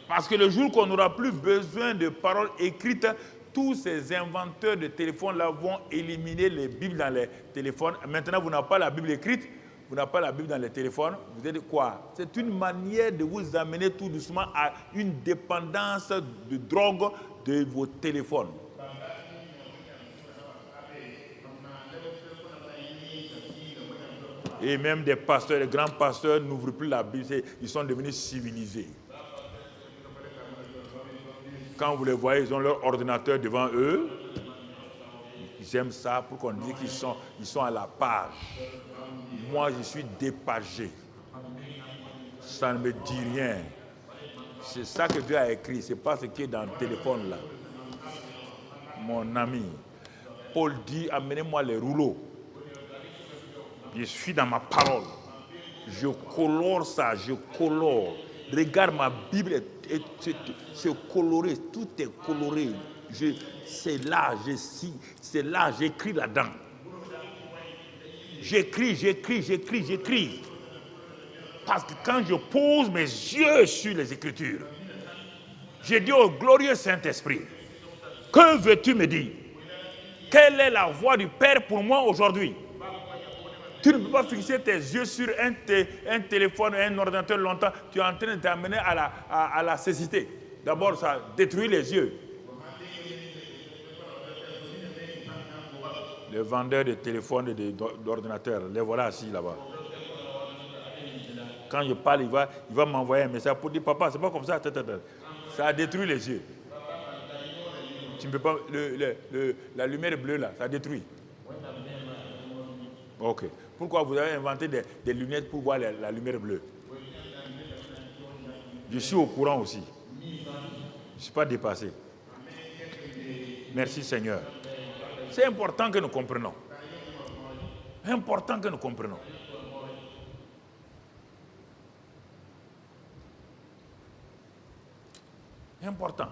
Parce que le jour qu'on n'aura plus besoin de paroles écrites, tous ces inventeurs de téléphones là vont éliminer les Bibles dans les téléphones. Maintenant, vous n'avez pas la Bible écrite, vous n'avez pas la Bible dans les téléphones. Vous êtes quoi? C'est une manière de vous amener tout doucement à une dépendance de drogue de vos téléphones. Et même des pasteurs, les grands pasteurs n'ouvrent plus la Bible, ils sont devenus civilisés. Quand vous les voyez, ils ont leur ordinateur devant eux. Ils aiment ça pour qu'on dise qu'ils sont à la page. Moi, je suis dépagé. Ça ne me dit rien. C'est ça que Dieu a écrit, ce n'est pas ce qui est dans le téléphone là. Mon ami, Paul dit, amenez-moi les rouleaux. Je suis dans ma parole. Je colore ça, je colore. Regarde ma Bible, c'est coloré, tout est coloré. C'est là, j'écris là-dedans. J'écris. Parce que quand je pose mes yeux sur les Écritures, je dis au glorieux Saint-Esprit, que veux-tu me dire? Quelle est la voix du Père pour moi aujourd'hui? Tu ne peux pas fixer tes yeux sur un téléphone, un ordinateur longtemps. Tu es en train de t'amener à la cécité. D'abord, ça détruit les yeux. Les vendeurs de téléphones et d'ordinateurs, les voilà assis là-bas. Quand je parle, il va m'envoyer un message pour dire, papa, c'est pas comme ça. Ça a détruit les yeux. Tu ne peux pas, la lumière bleue là, ça détruit. Ok. Pourquoi vous avez inventé des lunettes pour voir la lumière bleue? Je suis au courant aussi. Je ne suis pas dépassé. Merci Seigneur. C'est important que nous comprenions. Important que nous comprenions. Important.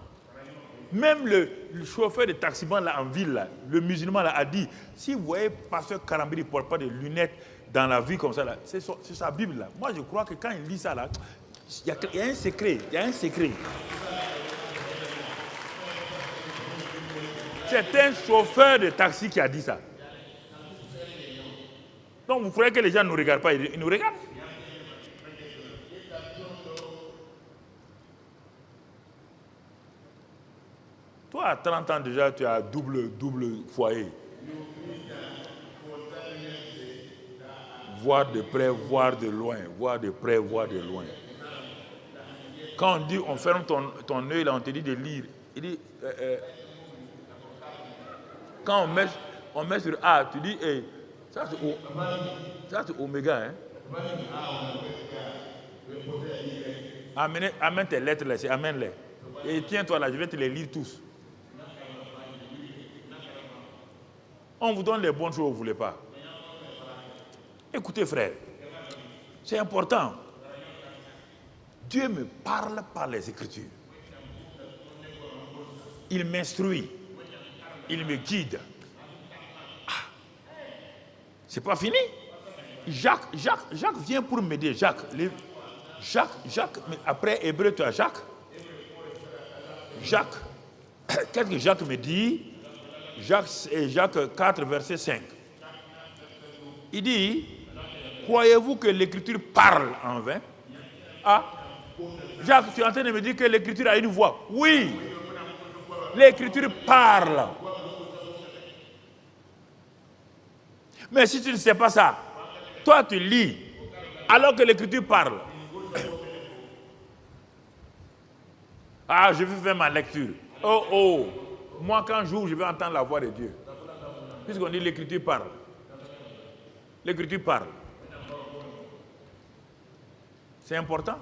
Même le chauffeur de taximan là, en ville, là, le musulman là, a dit, si vous voyez pasteur Karambiri ne porte pas de lunettes dans la vie comme ça, là, c'est sa Bible. Là. Moi, je crois que quand il lit ça, là, il y a un secret. Il y a un secret. C'est un chauffeur de taxi qui a dit ça. Donc, vous croyez que les gens ne nous regardent pas? Ils nous regardent. Toi, à 30 ans déjà, tu as double foyer. Voir de près, voir de loin. Voir de près, voir de loin. Quand on dit, on ferme ton œil, là, on te dit de lire. Il dit, quand on met sur A, tu dis, hey, ça c'est oméga. Hein? Amène tes lettres là, amène-les. Et tiens-toi là, je vais te les lire tous. On vous donne les bonnes choses, vous ne voulez pas. Écoutez, frère, c'est important. Dieu me parle par les Écritures. Il m'instruit. Il me guide. Ah, c'est pas fini. Jacques vient pour m'aider. Jacques, mais après Hébreu, tu as Jacques. Qu'est-ce que Jacques me dit? Jacques 4, verset 5. Il dit, croyez-vous que l'Écriture parle en vain? Ah, Jacques, tu es en train de me dire que l'Écriture a une voix. Oui, l'Écriture parle. Mais si tu ne sais pas ça, toi tu lis, alors que l'Écriture parle. Ah, je vais faire ma lecture. Oh, moi quand j'ouvre, je vais entendre la voix de Dieu. Puisqu'on dit l'Écriture parle. L'Écriture parle. C'est important.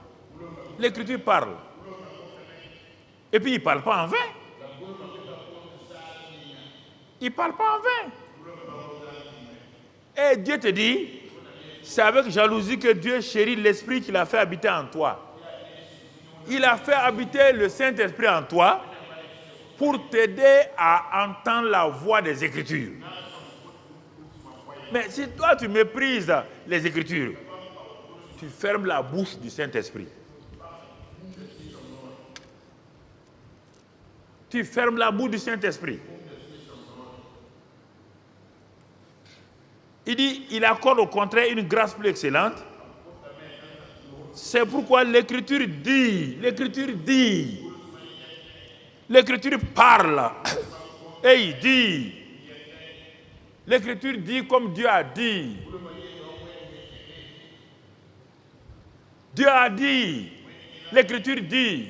L'Écriture parle. Et puis il ne parle pas en vain. Il ne parle pas en vain. Et Dieu te dit, c'est avec jalousie que Dieu chérit l'esprit qu'il a fait habiter en toi. Il a fait habiter le Saint-Esprit en toi pour t'aider à entendre la voix des Écritures. Mais si toi tu méprises les Écritures, tu fermes la bouche du Saint-Esprit. Tu fermes la bouche du Saint-Esprit. Il dit, il accorde au contraire une grâce plus excellente. C'est pourquoi l'Écriture dit, l'Écriture parle, et il dit, l'Écriture dit comme Dieu a dit. Dieu a dit, l'Écriture dit.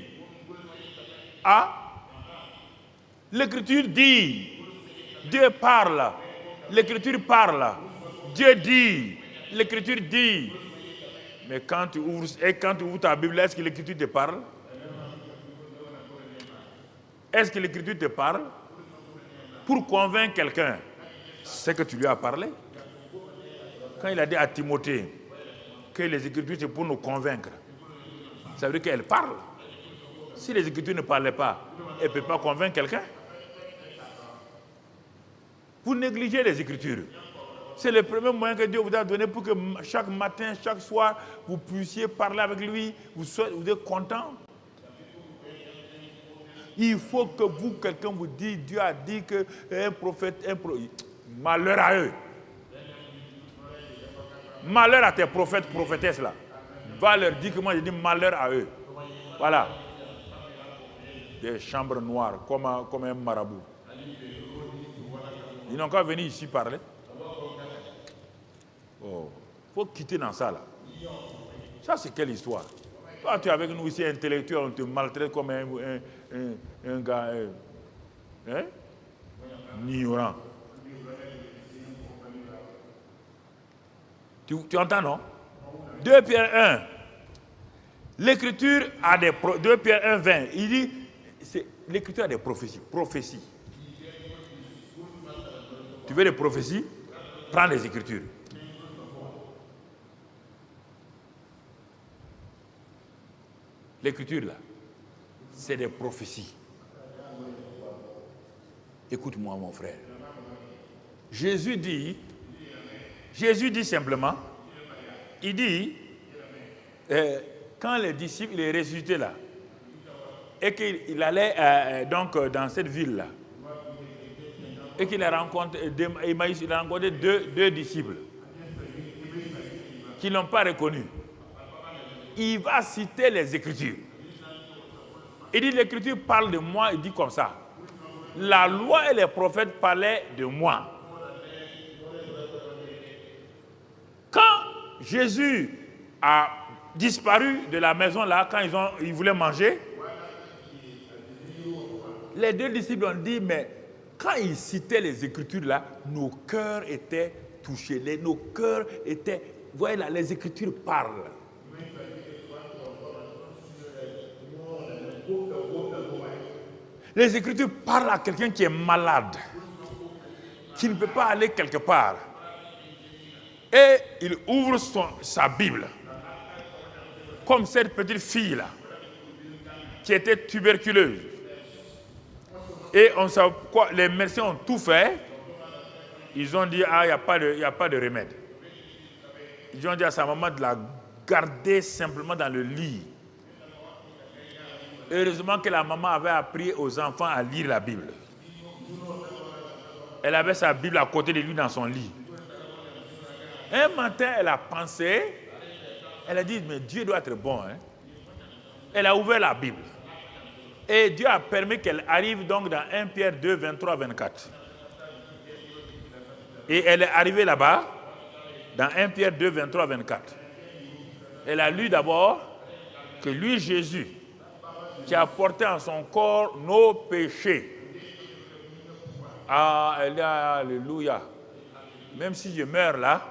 Ah, l'Écriture dit, Dieu parle, l'Écriture parle, Dieu dit, l'Écriture dit. Mais quand tu ouvres ta Bible, est-ce que l'Écriture te parle? Est-ce que l'Écriture te parle? Pour convaincre quelqu'un, c'est que tu lui as parlé. Quand il a dit à Timothée que les Écritures c'est pour nous convaincre, ça veut dire qu'elle parle. Si les Écritures ne parlaient pas, elle ne peut pas convaincre quelqu'un. Vous négligez les Écritures. C'est le premier moyen que Dieu vous a donné pour que chaque matin, chaque soir, vous puissiez parler avec lui, vous êtes content. Il faut que vous, quelqu'un vous dise, Dieu a dit qu'un prophète, malheur à eux. Malheur à tes prophètes, prophétesses là. Va leur dire que moi j'ai dit malheur à eux. Voilà. Des chambres noires, comme un marabout. Ils n'ont qu'à venir ici parler. Oh, faut quitter dans ça là. Ça c'est quelle histoire? Toi tu es avec nous ici intellectuel, on te maltraite comme un gars ignorant. Tu entends non? 2 Pierre 1. L'écriture a des 2 Pierre 1, 20. Il dit l'écriture a des prophéties. Prophéties. Tu veux des prophéties? Prends les écritures. L'écriture là, c'est des prophéties. Écoute-moi mon frère. Jésus dit simplement, il dit, quand les disciples, il est ressuscité là, et qu'il allait donc dans cette ville là, et qu'il a rencontré, il a rencontré deux disciples qui ne l'ont pas reconnu. Il va citer les Écritures. Il dit, l'Écriture parle de moi, il dit comme ça. La loi et les prophètes parlaient de moi. Quand Jésus a disparu de la maison là, quand ils voulaient manger, les deux disciples ont dit, mais quand ils citaient les Écritures là, nos cœurs étaient touchés, nos cœurs étaient, vous voyez là, les Écritures parlent. Les Écritures parlent à quelqu'un qui est malade, qui ne peut pas aller quelque part. Et il ouvre sa Bible, comme cette petite fille-là, qui était tuberculeuse. Et on sait quoi, les médecins ont tout fait. Ils ont dit, il n'y a pas de remède. Ils ont dit à sa maman de la garder simplement dans le lit. Heureusement que la maman avait appris aux enfants à lire la Bible. Elle avait sa Bible à côté de lui dans son lit. Un matin, elle a pensé, elle a dit, mais Dieu doit être bon. Hein? Elle a ouvert la Bible. Et Dieu a permis qu'elle arrive donc dans 1 Pierre 2, 23, 24. Et elle est arrivée là-bas, dans 1 Pierre 2, 23, 24. Elle a lu d'abord que lui, Jésus, qui a porté en son corps nos péchés. Ah, alléluia. Même si je meurs là,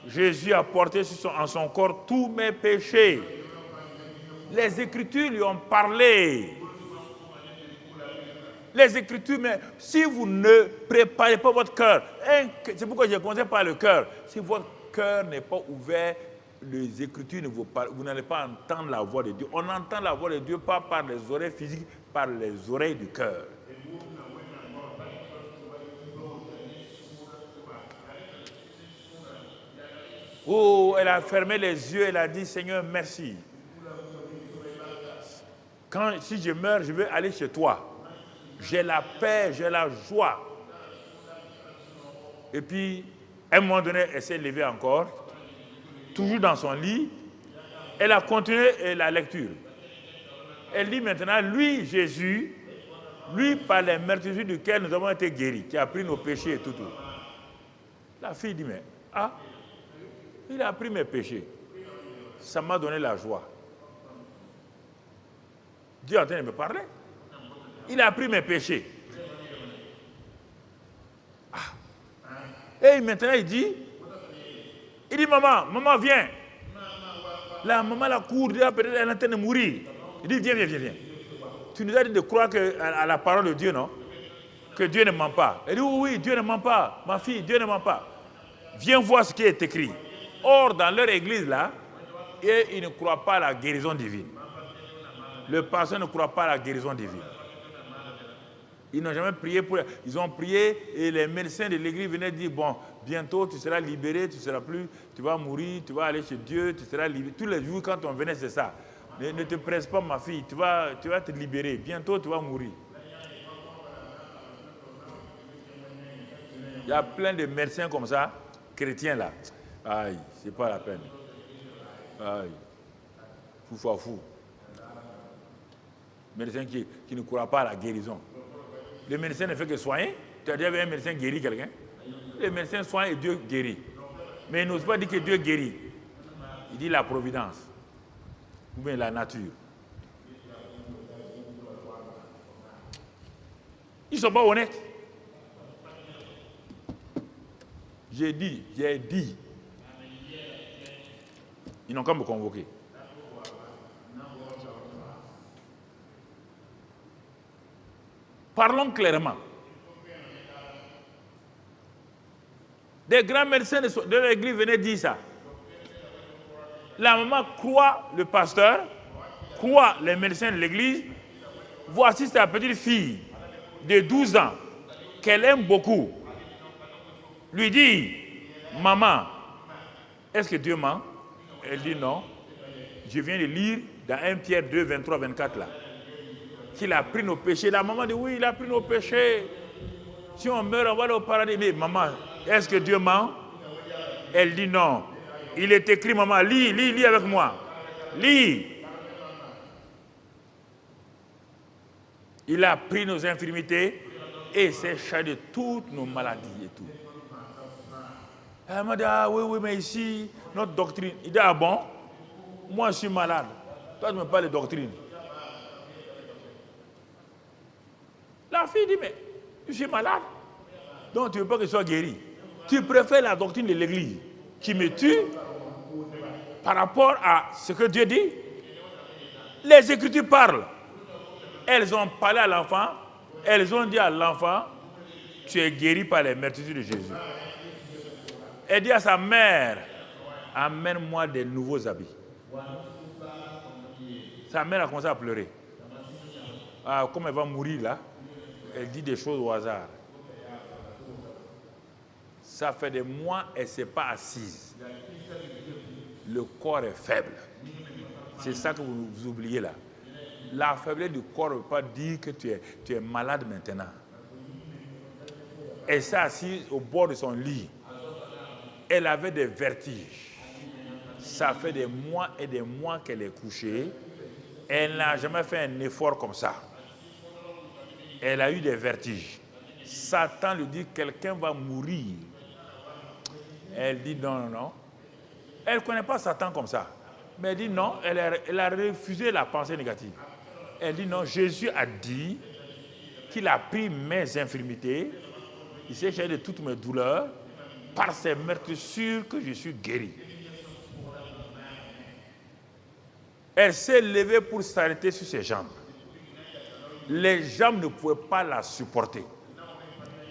Jésus a porté en son corps tous mes péchés. Les Écritures lui ont parlé. Les Écritures, mais si vous ne préparez pas votre cœur, c'est pourquoi je commence par le cœur. Si votre cœur n'est pas ouvert, les Écritures ne vous parlent, vous n'allez pas entendre la voix de Dieu. On entend la voix de Dieu pas par les oreilles physiques, par les oreilles du cœur. Oh, elle a fermé les yeux, elle a dit, Seigneur, merci. Si je meurs, je veux aller chez toi. J'ai la paix, j'ai la joie. Et puis, à un moment donné, elle s'est levée encore, toujours dans son lit. Elle a continué la lecture. Elle dit maintenant, lui, Jésus, lui, par les meurtrissures duquel nous avons été guéris, qui a pris nos péchés et tout. La fille dit, mais, il a pris mes péchés. Ça m'a donné la joie. Dieu est en train de me parler. Il a pris mes péchés. Et maintenant, il dit, maman, viens. La maman la court, peut-être elle est en train de mourir. Il dit, viens. Tu nous as dit de croire à la parole de Dieu, non? Que Dieu ne ment pas. Elle dit, oui, Dieu ne ment pas. Ma fille, Dieu ne ment pas. Viens voir ce qui est écrit. Or, dans leur église, là, ils ne croient pas à la guérison divine. Le pasteur ne croit pas à la guérison divine. Ils n'ont jamais prié pour... Ils ont prié et les médecins de l'église venaient dire, bon, bientôt tu seras libéré, tu vas mourir, tu vas aller chez Dieu, tu seras libéré. Tous les jours quand on venait, c'est ça. Ne te presse pas ma fille, tu vas te libérer, bientôt tu vas mourir. Il y a plein de médecins comme ça, chrétiens là. Aïe, c'est pas la peine. Aïe, fou. Médecin qui ne croit pas à la guérison. Le médecin ne fait que soigner. Tu as déjà vu un médecin guérir quelqu'un? Le médecin soigne et Dieu guérit. Mais il n'ose pas dire que Dieu guérit. Il dit la providence. Ou bien la nature. Ils ne sont pas honnêtes. J'ai dit. Ils n'ont qu'à me convoquer. Parlons clairement. Des grands médecins de l'église venaient dire ça. La maman croit le pasteur, croit les médecins de l'église. Voici sa petite fille de 12 ans qu'elle aime beaucoup. Lui dit, maman, est-ce que Dieu ment? Elle dit non. Je viens de lire dans 1 Pierre 2, 23, 24 là. Qu'il a pris nos péchés. La maman dit oui, il a pris nos péchés. Si on meurt, on va aller au paradis. Mais maman, est-ce que Dieu ment? Elle dit non. Il est écrit, maman, lis avec moi. Lis. Il a pris nos infirmités et s'est chargé de toutes nos maladies et tout. Elle m'a dit, ah oui, mais ici, notre doctrine. Il dit, ah bon? Moi, je suis malade. Toi, tu ne me parles de doctrine. La fille dit, mais je suis malade. Donc, tu ne veux pas que je sois guéri. Tu préfères la doctrine de l'église qui me tue par rapport à ce que Dieu dit. Les Écritures parlent. Elles ont parlé à l'enfant. Elles ont dit à l'enfant, tu es guéri par les meurtrissures de Jésus. Elle dit à sa mère, amène-moi des nouveaux habits. Sa mère a commencé à pleurer. Ah, comme elle va mourir là, elle dit des choses au hasard. Ça fait des mois, elle ne s'est pas assise. Le corps est faible. C'est ça que vous oubliez là. La faiblesse du corps ne veut pas dire que tu es malade maintenant. Elle s'est assise au bord de son lit. Elle avait des vertiges. Ça fait des mois et des mois qu'elle est couchée. Elle n'a jamais fait un effort comme ça. Elle a eu des vertiges. Satan lui dit, quelqu'un va mourir. Elle dit non. Elle ne connaît pas Satan comme ça. Mais elle dit non, elle a refusé la pensée négative. Elle dit non, Jésus a dit qu'il a pris mes infirmités, il s'est chargé de toutes mes douleurs, par ses meurtrissures que je suis guéri. Elle s'est levée pour s'arrêter sur ses jambes. Les jambes ne pouvaient pas la supporter.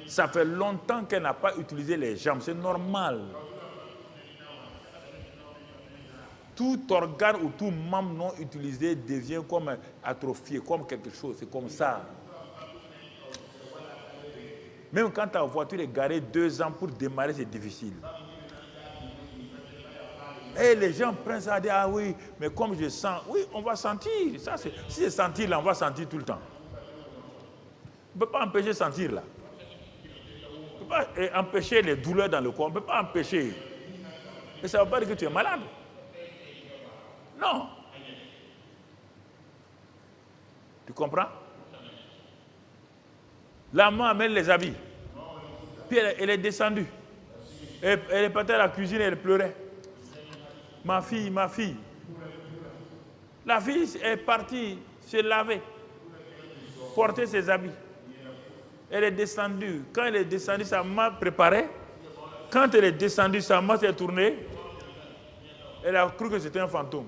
Ça fait longtemps qu'elle n'a pas utilisé les jambes, c'est normal. Tout organe ou tout membre non utilisé devient comme atrophié, comme quelque chose, c'est comme ça. Même quand ta voiture est garée 2 ans pour démarrer, c'est difficile. Et les gens prennent ça et disent, ah oui, mais comme je sens, oui, on va sentir. Ça, si c'est sentir là, on va sentir tout le temps. On ne peut pas empêcher de sentir là. On ne peut pas empêcher les douleurs dans le corps, on ne peut pas empêcher. Et ça ne veut pas dire que tu es malade. Non. Tu comprends? La maman amène les habits. Puis elle est descendue. Elle est partie à la cuisine et elle pleurait. Ma fille. La fille est partie se laver, porter ses habits. Elle est descendue. Quand elle est descendue, sa maman préparait. Quand elle est descendue, sa maman s'est tournée. Elle a cru que c'était un fantôme.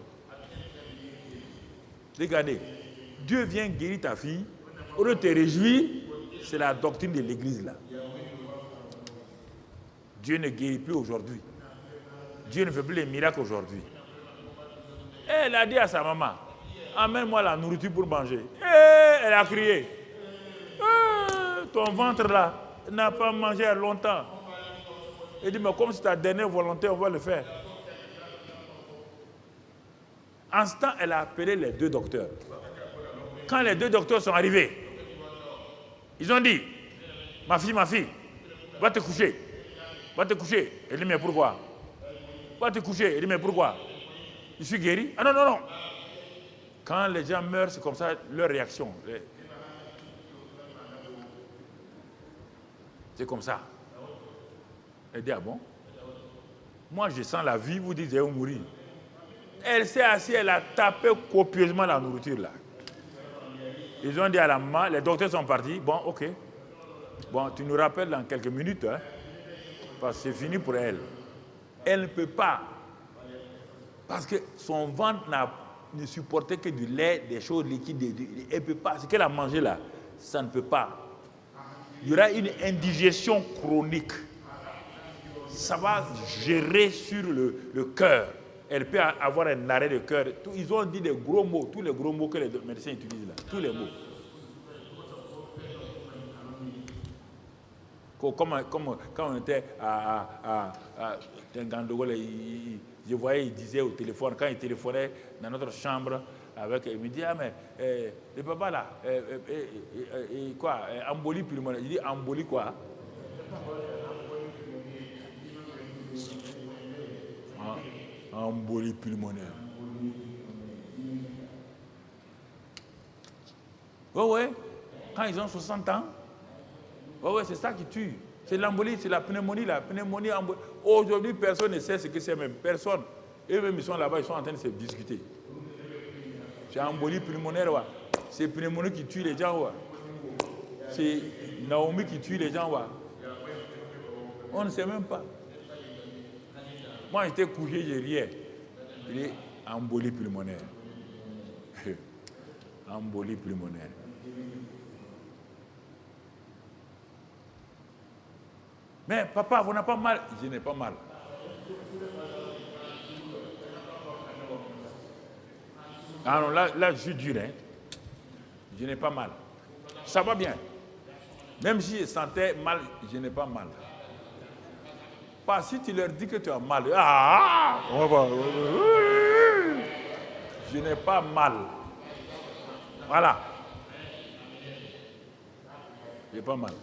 Regardez, Dieu vient guérir ta fille. Au lieu de te réjouir, c'est la doctrine de l'église là. Dieu ne guérit plus aujourd'hui. Dieu ne fait plus les miracles aujourd'hui. Elle a dit à sa maman, amène-moi la nourriture pour manger. Et elle a crié. ton ventre là n'a pas mangé à longtemps. Il dit, mais comme c'est ta dernière volonté, on va le faire. En ce temps, elle a appelé les 2 docteurs. Quand les 2 docteurs sont arrivés, ils ont dit, ma fille, va te coucher. Va te coucher. Elle dit, mais pourquoi? Va te coucher. Elle dit, mais pourquoi? Je suis guéri. Ah non, non, non. Quand les gens meurent, c'est comme ça leur réaction. C'est comme ça. Elle dit, ah bon? Moi, je sens la vie, vous dites, je vais mourir. Elle s'est assise, elle a tapé copieusement la nourriture là. Ils ont dit à la maman, les docteurs sont partis. Bon, ok. Bon, tu nous rappelles dans quelques minutes, hein, parce que c'est fini pour elle. Elle ne peut pas. Parce que son ventre ne supportait que du lait, des choses liquides. Elle ne peut pas. Ce qu'elle a mangé là, ça ne peut pas. Il y aura une indigestion chronique. Ça va gérer sur le cœur. Elle peut avoir un arrêt de cœur. Ils ont dit des gros mots, tous les gros mots que les médecins utilisent là. Tous les mots. Comme quand on était à Tengandogol, je voyais, il disait au téléphone, quand il téléphonait dans notre chambre, il me dit, ah mais, le papa là, quoi, embolie pulmonaire. Il dit, embolie quoi? Embolie pulmonaire. Oui, quand ils ont 60 ans, oui, c'est ça qui tue. C'est l'embolie, c'est la pneumonie. Aujourd'hui, personne ne sait ce que c'est même. Personne. Eux-mêmes, ils sont là-bas, ils sont en train de se discuter. C'est embolie pulmonaire, ouais. C'est pneumonie qui tue les gens, ouais. C'est Naomi qui tue les gens, ouais. On ne sait même pas. Moi, j'étais couché, je riais. Il est embolie pulmonaire. Embolie pulmonaire. Mais papa, vous n'avez pas mal? Je n'ai pas mal. Ah non, là je suis dur, hein. Je n'ai pas mal. Ça va bien. Même si je sentais mal, je n'ai pas mal. Pas si tu leur dis que tu as mal. On va. Je n'ai pas mal. Voilà. J'ai pas mal.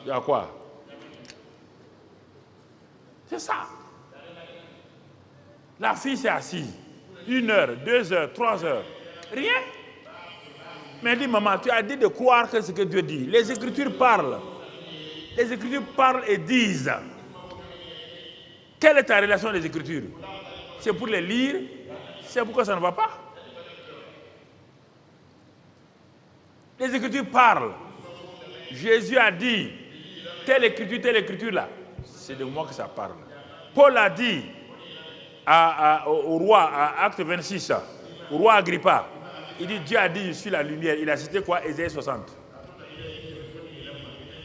Il y a quoi? C'est ça. La fille s'est assise. 1 heure, 2 heures, 3 heures. Rien. Mais dis, maman, tu as dit de croire que ce que Dieu dit. Les Écritures parlent. Les Écritures parlent et disent. Quelle est ta relation des Écritures? C'est pour les lire? C'est pourquoi ça ne va pas? Les Écritures parlent. Jésus a dit, telle écriture là, c'est de moi que ça parle. Paul a dit au roi, à Acte 26, au roi Agrippa, il dit, Dieu a dit, je suis la lumière. Il a cité quoi? Ésaïe 60.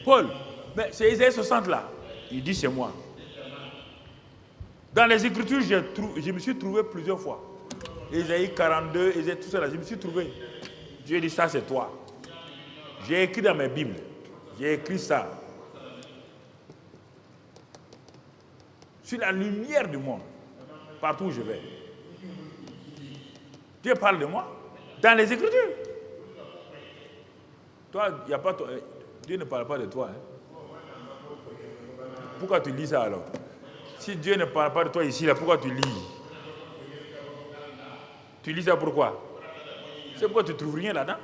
Paul, mais c'est Ésaïe 60 là. Il dit, c'est moi. Dans les Écritures, je me suis trouvé plusieurs fois. Ésaïe 42, Ésaïe tout ça là, je me suis trouvé. Dieu dit, ça c'est toi. J'ai écrit dans mes Bibles. J'ai écrit ça. Je suis la lumière du monde. Partout où je vais. Dieu parle de moi. Dans les Écritures. Toi, il n'y a pas. Dieu ne parle pas de toi. Hein. Pourquoi tu lis ça alors? Si Dieu ne parle pas de toi ici, là, pourquoi tu lis? Tu lis ça pourquoi? C'est pourquoi tu ne trouves rien là-dedans?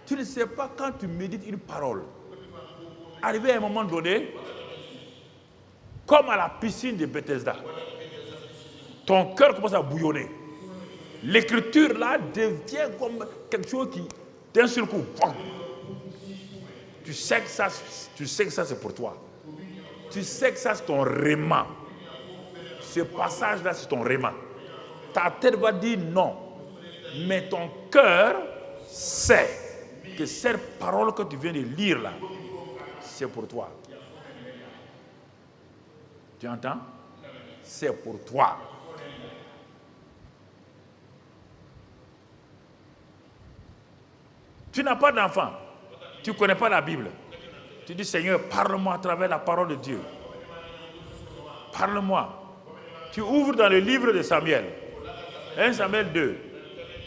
Tu ne sais pas quand tu médites une parole. Arrivé à un moment donné, comme à la piscine de Bethesda, ton cœur commence à bouillonner. L'écriture là devient comme quelque chose qui, d'un seul coup, tu sais que ça c'est pour toi. Tu sais que ça c'est ton réma. Ce passage là c'est ton réma. Ta tête va dire non. Mais ton cœur sait que cette parole que tu viens de lire là, c'est pour toi. Tu entends? C'est pour toi. Tu n'as pas d'enfant. Tu ne connais pas la Bible. Tu dis, Seigneur, parle-moi à travers la parole de Dieu. Parle-moi. Tu ouvres dans le livre de Samuel. 1 Samuel 2.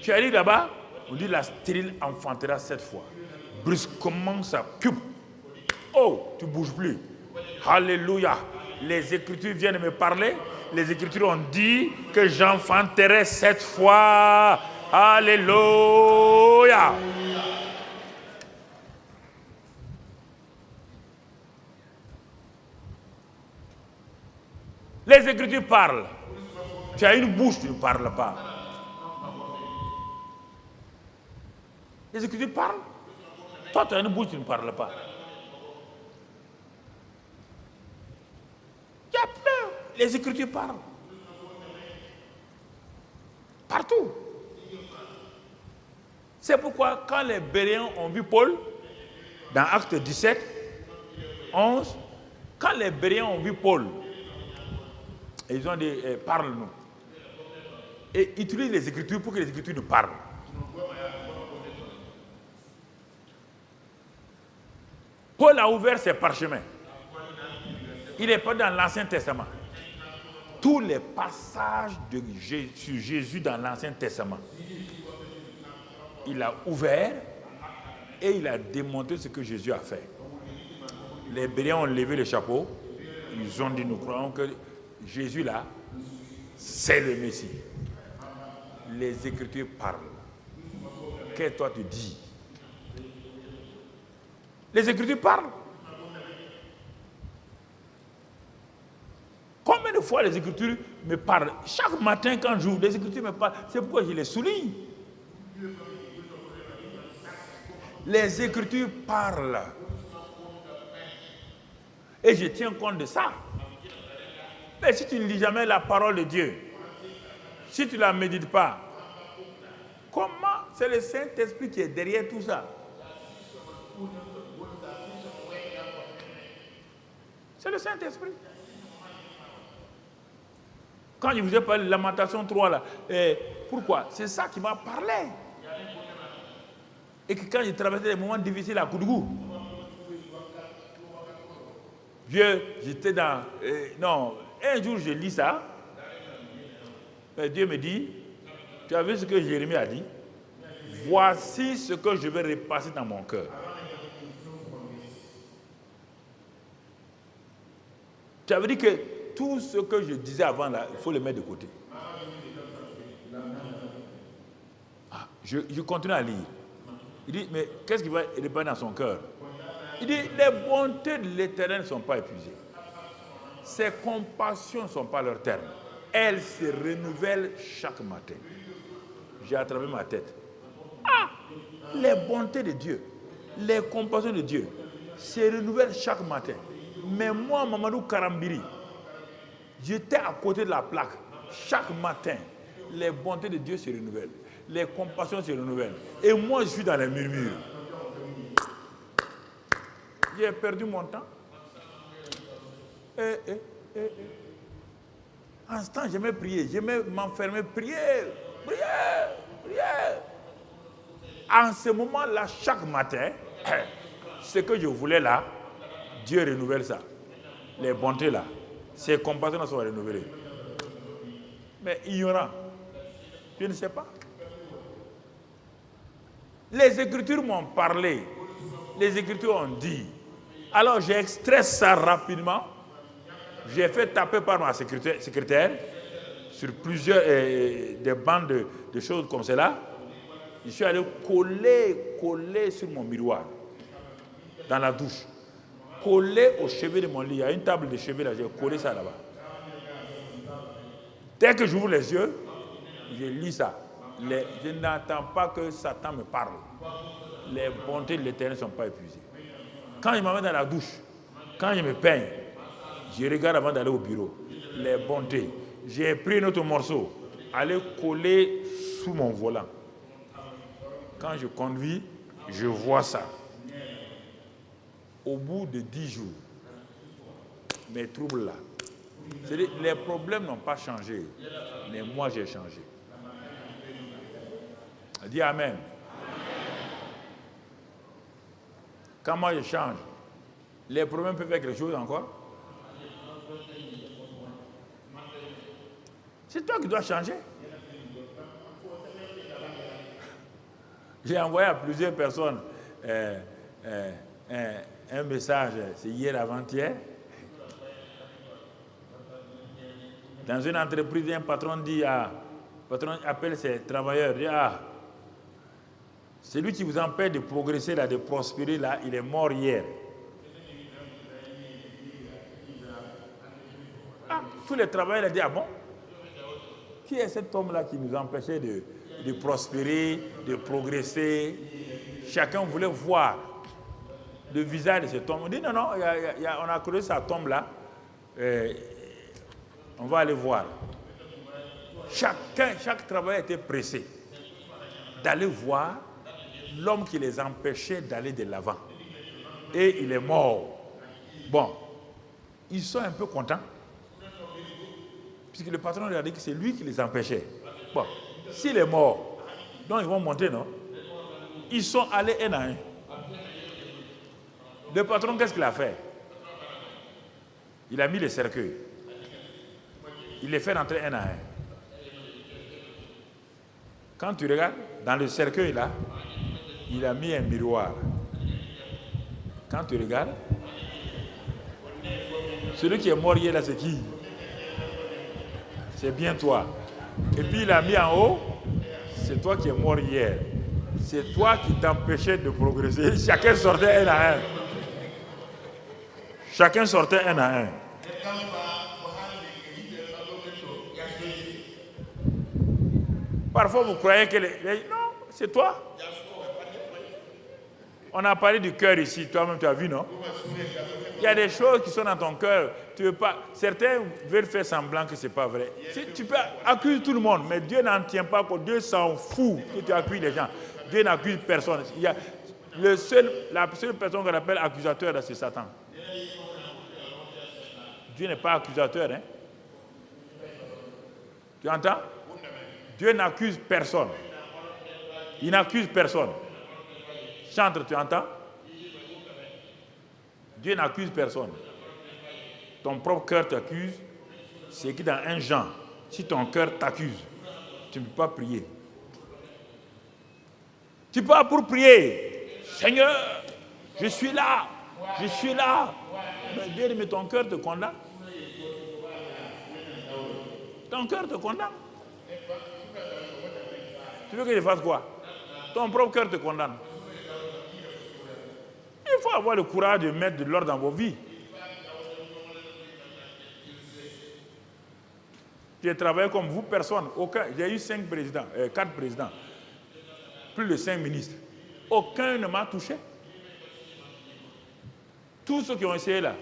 Tu arrives là-bas, on dit la stérile enfantera 7 fois. Brusquement, ça pioup. Oh, tu ne bouges plus. Alléluia. Les Écritures viennent me parler. Les Écritures ont dit que j'enfanterai 7 fois. Alléluia. Les Écritures parlent. Tu as une bouche, tu ne parles pas. Les Écritures parlent. Toi, tu as une bouche, tu ne parles pas. Il y a plein. Les Écritures parlent. Partout. C'est pourquoi quand les Béréens ont vu Paul, dans Acte 17, 11, quand les Béréens ont vu Paul, ils ont dit, parle-nous. Et utilisent les Écritures pour que les Écritures nous parlent. Paul a ouvert ses parchemins. Il n'est pas dans l'Ancien Testament. Tous les passages sur Jésus dans l'Ancien Testament, il a ouvert et il a démontré ce que Jésus a fait. Les Béréens ont levé le chapeau. Ils ont dit, nous croyons que Jésus là, c'est le Messie. Les Écritures parlent. Qu'est-ce que toi tu dis? Les Écritures parlent. Combien de fois les Écritures me parlent? Chaque matin quand j'ouvre, les Écritures me parlent. C'est pourquoi je les souligne. Les Écritures parlent. Et je tiens compte de ça. Mais si tu ne lis jamais la parole de Dieu, si tu ne la médites pas, comment? C'est le Saint-Esprit qui est derrière tout ça. C'est le Saint-Esprit. Quand je vous ai parlé de Lamentation 3, là, pourquoi? C'est ça qui m'a parlé. Et que quand j'ai traversé des moments difficiles à Koudougou, j'étais dans... non, un jour je lis ça, Dieu me dit, tu as vu ce que Jérémie a dit? Voici ce que je vais repasser dans mon cœur. Ça veut dire que tout ce que je disais avant, là, il faut le mettre de côté. Je continue à lire. Il dit, mais qu'est-ce qui va repasser dans son cœur? Il dit, les bontés de l'Éternel ne sont pas épuisées. Ses compassions ne sont pas leur terme. Elles se renouvellent chaque matin. J'ai attrapé ma tête. Les bontés de Dieu, les compassions de Dieu se renouvellent chaque matin. Mais moi, Mamadou Karambiri, j'étais à côté de la plaque. Chaque matin, les bontés de Dieu se renouvellent. Les compassions se renouvellent. Et moi, je suis dans les murmures. J'ai perdu mon temps. En ce temps, j'aimais prier. J'aimais m'enfermer, prier. En ce moment-là, chaque matin, ce que je voulais là, Dieu renouvelle ça. Les bontés là, ces compassions sont renouvelées. Mais ignorant, je ne sais pas. Les Écritures m'ont parlé. Les Écritures ont dit. Alors j'ai extrait ça rapidement. J'ai fait taper par ma secrétaire sur plusieurs des bandes de choses comme cela. Je suis allé coller sur mon miroir dans la douche. Collé au chevet de mon lit. Il y a une table de chevet là, j'ai collé ça là-bas. Dès que j'ouvre les yeux, je lis ça. Je n'entends pas que Satan me parle. Les bontés de l'Éternel ne sont pas épuisées. Quand je m'amène dans la douche, quand je me peigne, je regarde avant d'aller au bureau. Les bontés. J'ai pris un autre morceau, aller coller sous mon volant. Quand je conduis, je vois ça. Au bout de 10 jours, mes troubles là, c'est-à-dire, les problèmes n'ont pas changé, mais moi j'ai changé. Dis Amen. Quand moi je change, les problèmes peuvent faire quelque chose encore. C'est toi qui dois changer. J'ai envoyé à plusieurs personnes un message, c'est hier avant-hier. Dans une entreprise, un patron appelle ses travailleurs, dit celui qui vous empêche de progresser là, de prospérer là, il est mort hier. Tous les travailleurs ont dit, bon, qui est cet homme-là qui nous empêchait de prospérer, de progresser? Chacun voulait voir le visage de cet homme. On dit, non, on a creusé sa tombe là. On va aller voir. Chaque travailleur était pressé d'aller voir l'homme qui les empêchait d'aller de l'avant. Et il est mort. Bon, ils sont un peu contents. Puisque le patron leur a dit que c'est lui qui les empêchait. Bon, s'il est mort, donc ils vont monter, non? Ils sont allés un à un. Le patron, qu'est-ce qu'il a fait? Il a mis les cercueils. Il les fait rentrer un à un. Quand tu regardes, dans le cercueil là, il a mis un miroir. Quand tu regardes, celui qui est mort hier là, c'est qui? C'est bien toi. Et puis il a mis en haut, c'est toi qui es mort hier. C'est toi qui t'empêchais de progresser. Chacun sortait un à un. Chacun sortait un à un. Parfois vous croyez que non, c'est toi. On a parlé du cœur ici, toi-même tu as vu, non? Il y a des choses qui sont dans ton cœur. Tu veux pas. Certains veulent faire semblant que ce n'est pas vrai. Tu peux accuser tout le monde, mais Dieu n'en tient pas compte. Dieu s'en fout que tu accuses les gens. Dieu n'accuse personne. La seule personne qu'on appelle accusateur, c'est Satan. Dieu n'est pas accusateur. Hein? Tu entends? Dieu n'accuse personne. Il n'accuse personne. Chantre, tu entends? Dieu n'accuse personne. Ton propre cœur t'accuse. C'est que dans 1 Jean, si ton cœur t'accuse, tu ne peux pas prier. Tu pars pour prier. Seigneur, je suis là. Je suis là. Mais Dieu dit, mais ton cœur te condamne. Ton cœur te condamne. Tu veux que je fasse quoi? Ton propre cœur te condamne. Il faut avoir le courage de mettre de l'ordre dans vos vies. J'ai travaillé comme vous, personne. Aucun. J'ai eu 5 présidents, 4 présidents. Plus de 5 ministres. Aucun ne m'a touché. Tous ceux qui ont essayé là,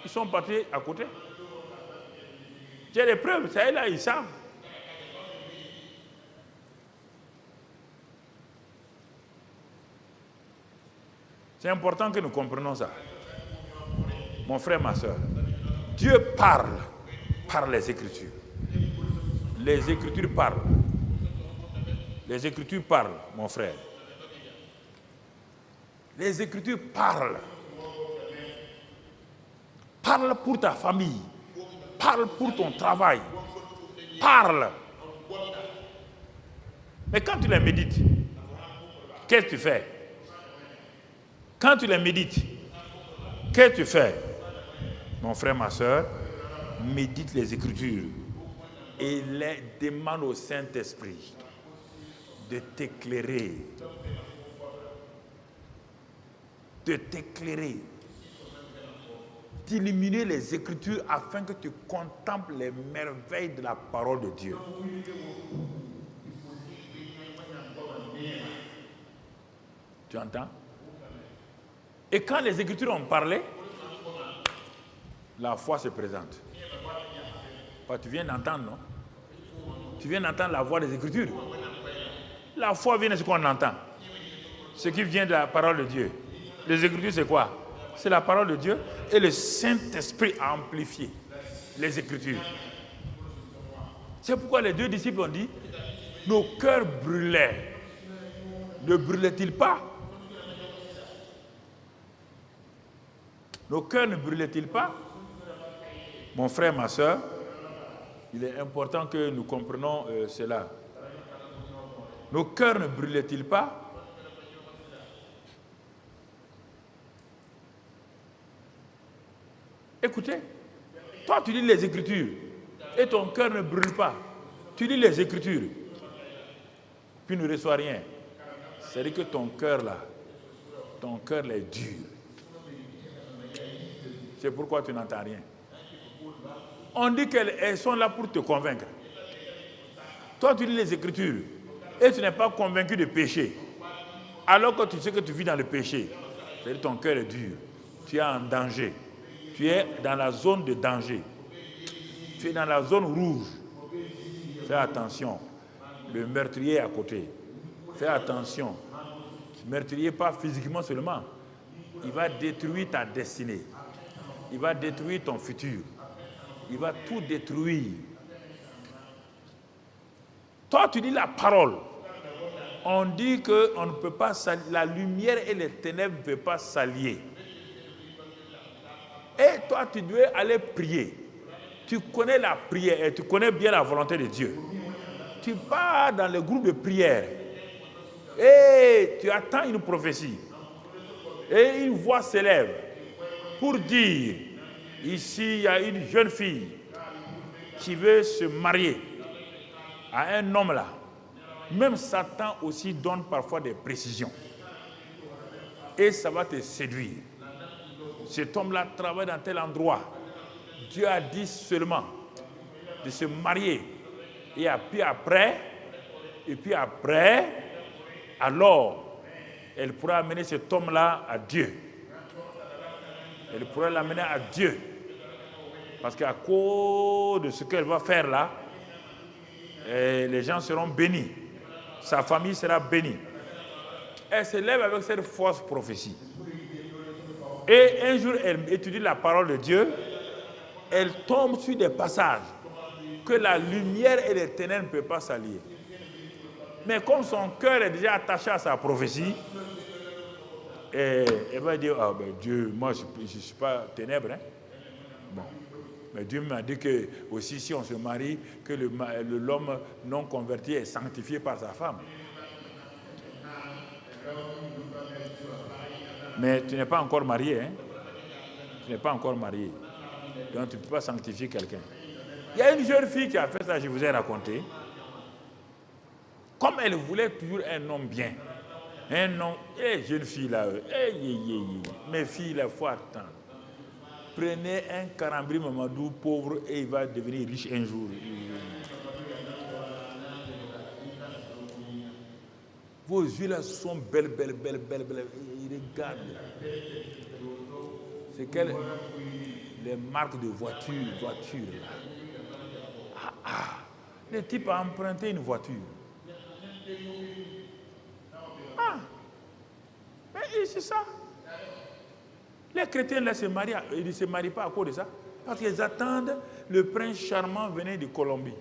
ils sont partis à côté. J'ai des preuves, ça est là, ils savent. C'est important que nous comprenions ça. Mon frère, ma soeur, Dieu parle par les Écritures. Les Écritures parlent. Les Écritures parlent, mon frère. Les Écritures parlent. Parle pour ta famille. Parle pour ton travail. Parle. Mais quand tu les médites, qu'est-ce que tu fais? Quand tu les médites, qu'est-ce que tu fais? Mon frère, ma soeur, médite les Écritures et les demande au Saint-Esprit de t'éclairer. De t'éclairer. D'illuminer les Écritures afin que tu contemples les merveilles de la parole de Dieu. Tu entends? Et quand les Écritures ont parlé, la foi se présente. Tu viens d'entendre, non? Tu viens d'entendre la voix des Écritures. La foi vient de ce qu'on entend. Ce qui vient de la parole de Dieu. Les Écritures, c'est quoi? C'est la parole de Dieu. Et le Saint-Esprit a amplifié les Écritures. C'est pourquoi les 2 disciples ont dit, nos cœurs brûlaient. Ne brûlaient-ils pas? Nos cœurs ne brûlent-ils pas? Mon frère, ma soeur, il est important que nous comprenions cela. Nos cœurs ne brûlent-ils pas? Écoutez, toi tu lis les Écritures et ton cœur ne brûle pas. Tu lis les Écritures, puis ne reçois rien. C'est-à-dire que ton cœur là est dur. C'est pourquoi tu n'entends rien. On dit qu'elles sont là pour te convaincre. Toi tu lis les Écritures et tu n'es pas convaincu de péché. Alors que tu sais que tu vis dans le péché. C'est-à-dire que ton cœur est dur. Tu es en danger. Tu es dans la zone de danger. Tu es dans la zone rouge. Fais attention. Le meurtrier est à côté. Fais attention. Le meurtrier, pas physiquement seulement. Il va détruire ta destinée. Il va détruire ton futur. Il va tout détruire. Toi, tu dis la parole. On dit qu'on ne peut pas s'allier. La lumière et les ténèbres ne peuvent pas s'allier. Et toi, tu dois aller prier. Tu connais la prière et tu connais bien la volonté de Dieu. Tu pars dans le groupe de prière et tu attends une prophétie. Et une voix s'élève pour dire, ici, il y a une jeune fille qui veut se marier à un homme là. Même Satan aussi donne parfois des précisions. Et ça va te séduire. Cet homme-là travaille dans tel endroit. Dieu a dit seulement de se marier. Et puis après, alors, elle pourra amener cet homme-là à Dieu. Elle pourra l'amener à Dieu. Parce qu'à cause de ce qu'elle va faire là, les gens seront bénis. Sa famille sera bénie. Elle se lève avec cette fausse prophétie. Et un jour, elle étudie la parole de Dieu. Elle tombe sur des passages que la lumière et les ténèbres ne peuvent pas s'allier. Mais comme son cœur est déjà attaché à sa prophétie, elle va dire, ah ben Dieu, moi je ne suis pas ténèbres. Hein? Bon. Mais Dieu m'a dit que aussi si on se marie, que l'homme non converti est sanctifié par sa femme. Mais tu n'es pas encore marié, hein? Tu n'es pas encore marié. Donc tu ne peux pas sanctifier quelqu'un. Il y a une jeune fille qui a fait ça, je vous ai raconté. Comme elle voulait toujours un homme bien. Un homme, jeune fille là, mes filles là, il faut attendre. Prenez un Karambri Mamadou pauvre et il va devenir riche un jour. Vos yeux là sont belles. Regarde. C'est quelles les marques de voiture là. Le type a emprunté une voiture. Mais c'est ça. Les chrétiens là ils ne se marient pas à cause de ça. Parce qu'ils attendent le prince charmant venant de Colombie.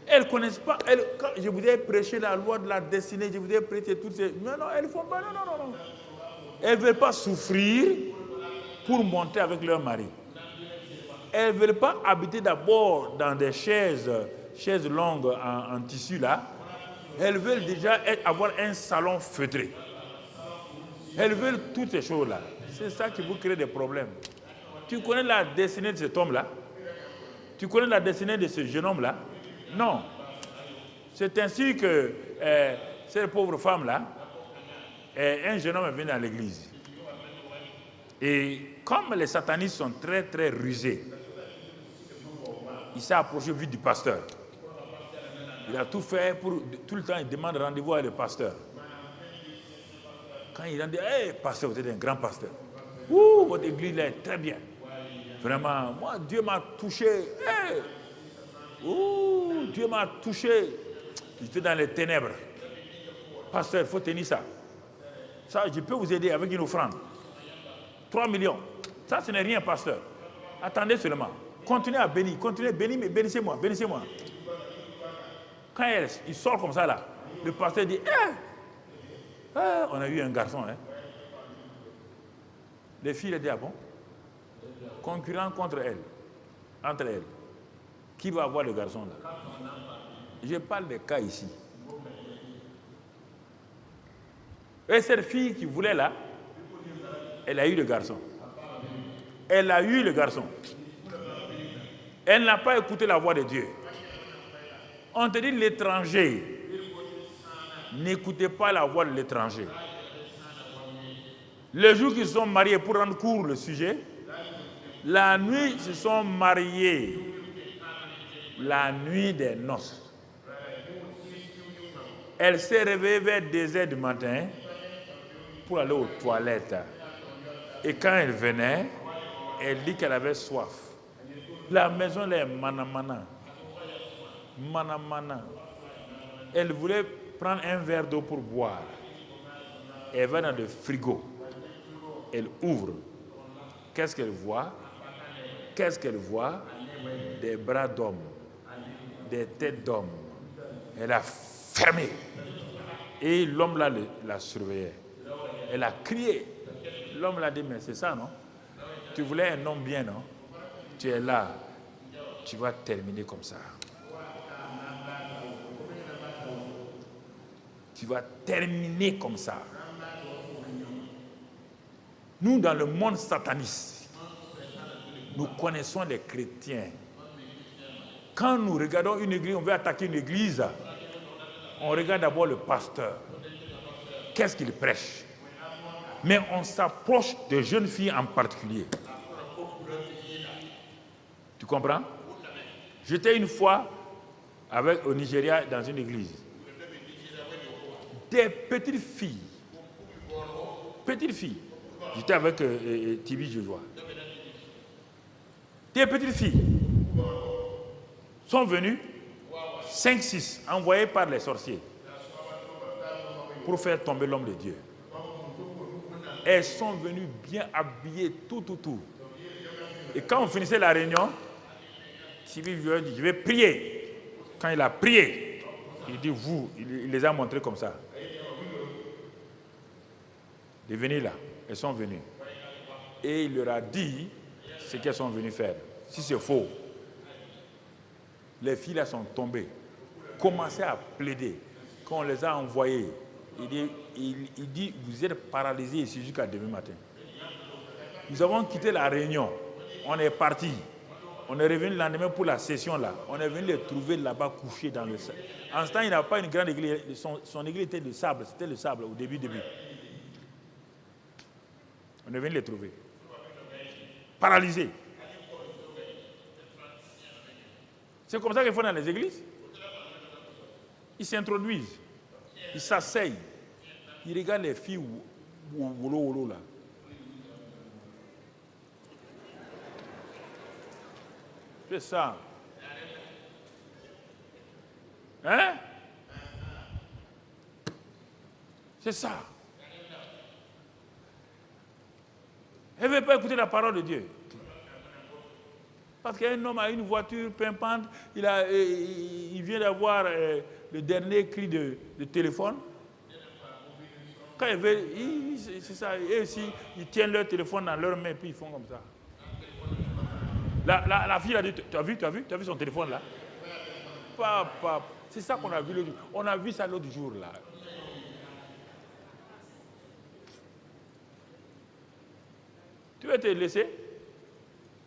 Elles ne connaissent pas. Quand je vous ai prêché la loi de la destinée, je vous ai prêché toutes ces... Non, elles ne font pas. Non. Elles ne veulent pas souffrir pour monter avec leur mari. Elles ne veulent pas habiter d'abord dans des chaises longues en tissu là. Elles veulent déjà avoir un salon feutré. Elles veulent toutes ces choses-là. C'est ça qui vous crée des problèmes. Tu connais la destinée de cet homme-là? Tu connais la destinée de ce jeune homme-là? Non. C'est ainsi que cette pauvre femme-là, un jeune homme est venu à l'église. Et comme les satanistes sont très, très rusés, il s'est approché vite du pasteur. Il a tout fait pour... Tout le temps, il demande rendez-vous avec le pasteur. Quand il a dit, hey, pasteur, vous êtes un grand pasteur. Ouh, votre église là est très bien. Vraiment, moi, Dieu m'a touché. Hey. Ouh, Dieu m'a touché. J'étais dans les ténèbres. Pasteur, il faut tenir ça. Ça, je peux vous aider avec une offrande. 3 millions. Ça, ce n'est rien, pasteur. Attendez seulement. Continuez à bénir. Continuez à bénir, mais bénissez-moi. Quand il sort comme ça, là, le pasteur dit, Ah, on a eu un garçon. Les filles, elles disent, ah bon? Concurrent contre elles, entre elles. Qui va avoir le garçon là? Je parle des cas ici. Et cette fille qui voulait là, elle a eu le garçon. Elle a eu le garçon. Elle n'a pas écouté la voix de Dieu. On te dit l'étranger. N'écoutez pas la voix de l'étranger. Le jour qu'ils se sont mariés, pour rendre court le sujet, la nuit, ils se sont mariés. La nuit des noces. Elle s'est réveillée vers 2h du matin pour aller aux toilettes. Et quand elle venait, elle dit qu'elle avait soif. La maison, elle est manamana. Manamana. Elle voulait prendre un verre d'eau pour boire. Elle va dans le frigo. Elle ouvre. Qu'est-ce qu'elle voit? Qu'est-ce qu'elle voit? Des bras d'homme. Des têtes d'homme. Elle a fermé. Et l'homme là la surveillait. Elle a crié. L'homme l'a dit, mais c'est ça, non? Tu voulais un homme bien, non? Tu es là. Tu vas terminer comme ça. Tu vas terminer comme ça. Nous, dans le monde sataniste, nous connaissons les chrétiens. Quand nous regardons une église, on veut attaquer une église, on regarde d'abord le pasteur. Qu'est-ce qu'il prêche? Mais on s'approche de jeunes filles en particulier. Tu comprends? J'étais une fois au Nigeria dans une église. Des petites filles. Petites filles. J'étais avec Tibi Jojoa. Des petites filles sont venues, 5-6, envoyées par les sorciers pour faire tomber l'homme de Dieu. Elles sont venues bien habillées, tout. Et quand on finissait la réunion, Tibi Jojoa dit, je vais prier. Quand il a prié, il dit, il les a montrés comme ça. De venir là. Elles sont venues. Et il leur a dit ce qu'elles sont venues faire. Si c'est faux, les filles là sont tombées. Commencez à plaider. Quand on les a envoyées, il dit, vous êtes paralysés ici jusqu'à demain matin. Nous avons quitté la réunion. On est parti. On est revenu le lendemain pour la session là. On est venu les trouver là-bas couchés dans le sable. En ce temps, il n'a pas une grande église. Son église était de sable. C'était le sable au début. On est venu les trouver. Paralysés. C'est comme ça qu'ils font dans les églises. Ils s'introduisent. Ils s'asseyent. Ils regardent les filles wolo là. C'est ça. Hein? C'est ça. Elle ne veut pas écouter la parole de Dieu. Parce qu'un homme a une voiture pimpante, il vient d'avoir le dernier cri de téléphone. Quand il veut, c'est ça. Et aussi, ils tiennent leur téléphone dans leurs mains, puis ils font comme ça. La fille a dit, tu as vu son téléphone là? Papa, c'est ça qu'on a vu l'autre jour. On a vu ça l'autre jour là. Tu vas te laisser.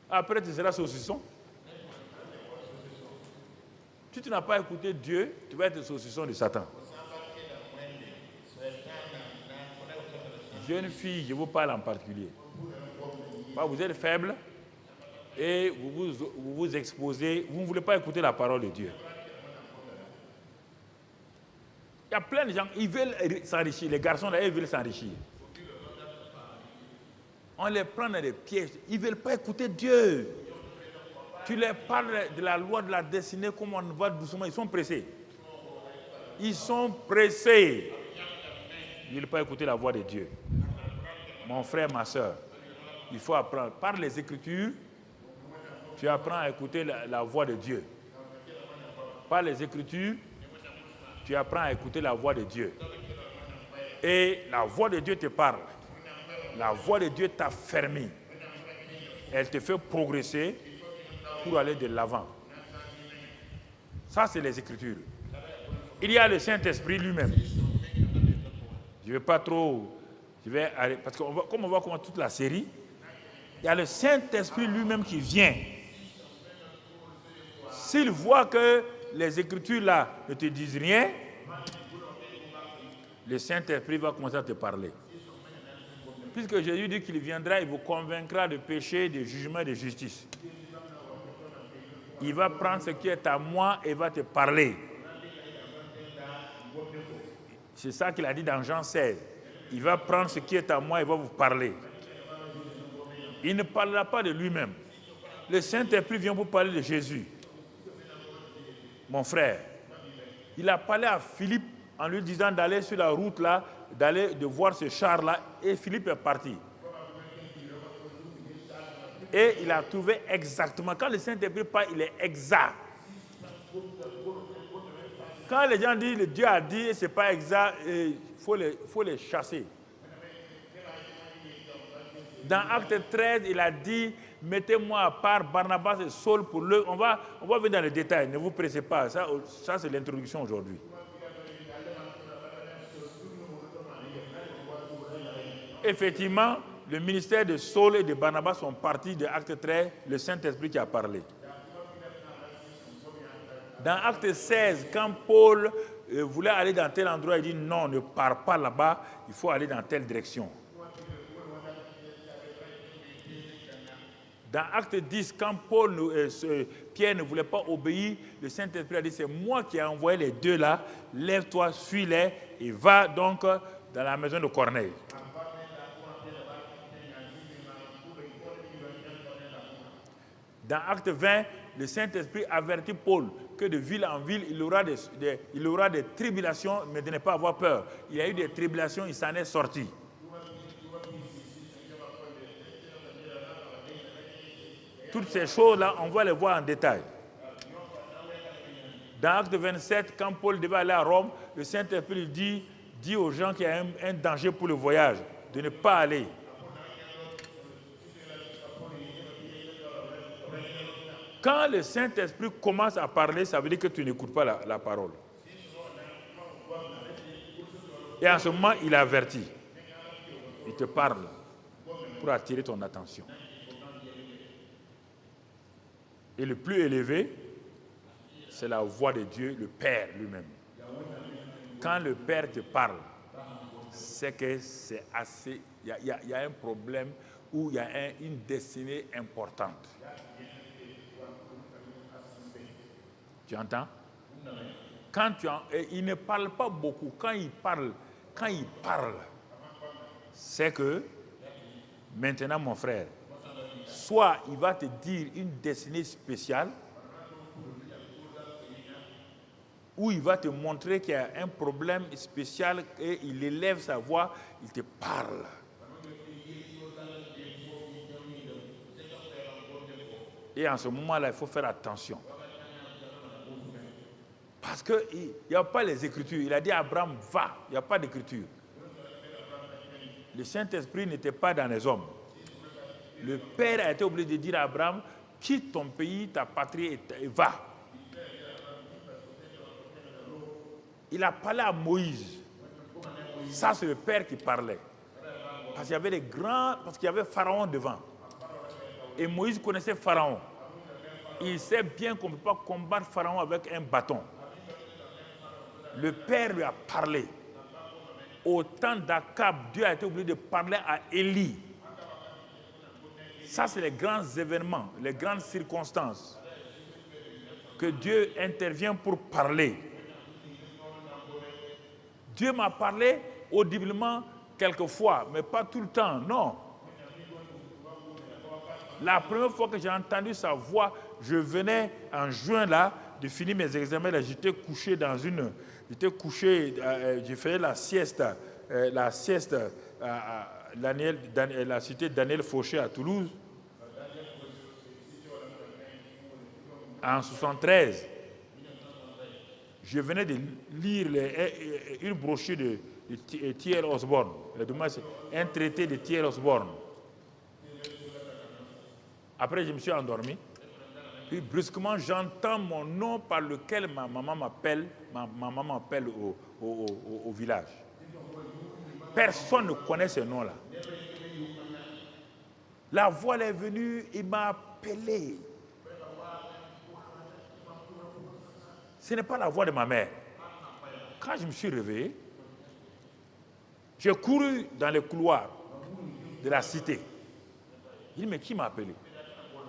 Après, tu seras saucisson. Si tu n'as pas écouté Dieu, tu vas être saucisson de Satan. Jeune fille, je vous parle en particulier. Vous êtes faible et vous vous exposez. Vous ne voulez pas écouter la parole de Dieu. Il y a plein de gens, ils veulent s'enrichir. Les garçons là, ils veulent s'enrichir. On les prend dans des pièges. Ils ne veulent pas écouter Dieu. Tu leur parles de la loi de la destinée, comme on va doucement. Ils sont pressés. Ils sont pressés. Ils ne veulent pas écouter la voix de Dieu. Mon frère, ma soeur, il faut apprendre. Par les Écritures, tu apprends à écouter la voix de Dieu. Par les Écritures, tu apprends à écouter la voix de Dieu. Et la voix de Dieu te parle. La voix de Dieu t'a fermé. Elle te fait progresser pour aller de l'avant. Ça, c'est les Écritures. Il y a le Saint-Esprit lui-même. Je ne vais pas trop... Je vais aller, parce que comme on va commencer toute la série, il y a le Saint-Esprit lui-même qui vient. S'il voit que les Écritures là ne te disent rien, le Saint-Esprit va commencer à te parler. Puisque Jésus dit qu'il viendra, il vous convaincra de péché, de jugement et de justice. Il va prendre ce qui est à moi et va te parler. C'est ça qu'il a dit dans Jean 16. Il va prendre ce qui est à moi et va vous parler. Il ne parlera pas de lui-même. Le Saint-Esprit vient pour parler de Jésus. Mon frère, il a parlé à Philippe en lui disant d'aller sur la route là, de voir ce char-là, et Philippe est parti. Et il a trouvé exactement. Quand le Saint-Esprit parle, il est exact. Quand les gens disent, Dieu a dit, c'est pas exact, il faut les chasser. Dans Acte 13, il a dit, mettez-moi à part Barnabas et Saul pour le... On va venir dans les détails, ne vous pressez pas. Ça c'est l'introduction aujourd'hui. Effectivement, le ministère de Saul et de Barnabas sont partis de Acte 13, le Saint-Esprit qui a parlé. Dans Acte 16, quand Paul voulait aller dans tel endroit, il dit non, ne pars pas là-bas, il faut aller dans telle direction. Dans Acte 10, quand Pierre ne voulait pas obéir, le Saint-Esprit a dit c'est moi qui ai envoyé les deux là, lève-toi, suis-les et va donc dans la maison de Corneille. Dans Acte 20, le Saint-Esprit avertit Paul que de ville en ville, il aura des tribulations, mais de ne pas avoir peur. Il y a eu des tribulations, il s'en est sorti. Toutes ces choses-là, on va les voir en détail. Dans Acte 27, quand Paul devait aller à Rome, le Saint-Esprit dit aux gens qu'il y a un danger pour le voyage, de ne pas aller. Quand le Saint-Esprit commence à parler, ça veut dire que tu n'écoutes pas la parole. Et en ce moment, il avertit. Il te parle pour attirer ton attention. Et le plus élevé, c'est la voix de Dieu, le Père lui-même. Quand le Père te parle, c'est que c'est assez... Il y a un problème où il y a une destinée importante. Tu entends? Il ne parle pas beaucoup. Quand il parle, c'est que, maintenant mon frère, soit il va te dire une destinée spéciale, ou il va te montrer qu'il y a un problème spécial et il élève sa voix, il te parle. Et en ce moment-là, il faut faire attention. Parce qu'il n'y a pas les Écritures. Il a dit à Abraham, va, il n'y a pas d'Écriture. Le Saint-Esprit n'était pas dans les hommes. Le Père a été obligé de dire à Abraham, quitte ton pays, ta patrie et va. Il a parlé à Moïse. Ça, c'est le Père qui parlait. Parce qu'il y avait Pharaon devant. Et Moïse connaissait Pharaon. Il sait bien qu'on ne peut pas combattre Pharaon avec un bâton. Le Père lui a parlé. Au temps d'Akab, Dieu a été obligé de parler à Élie. Ça, c'est les grands événements, les grandes circonstances que Dieu intervient pour parler. Dieu m'a parlé audiblement quelquefois, mais pas tout le temps, non. La première fois que j'ai entendu sa voix, je venais en juin là, de finir mes examens, là, j'étais couché j'ai fait la sieste à la cité Daniel Fauché à Toulouse, en 73. Je venais de lire une brochure de T.L. Osborne, un traité de T.L. Osborne. Après, je me suis endormi. Puis brusquement, j'entends mon nom par lequel ma maman m'appelle au village. Personne ne connaît ce nom-là. La voix est venue, il m'a appelé. Ce n'est pas la voix de ma mère. Quand je me suis réveillé, j'ai couru dans les couloirs de la cité. Il dit, mais qui m'a appelé?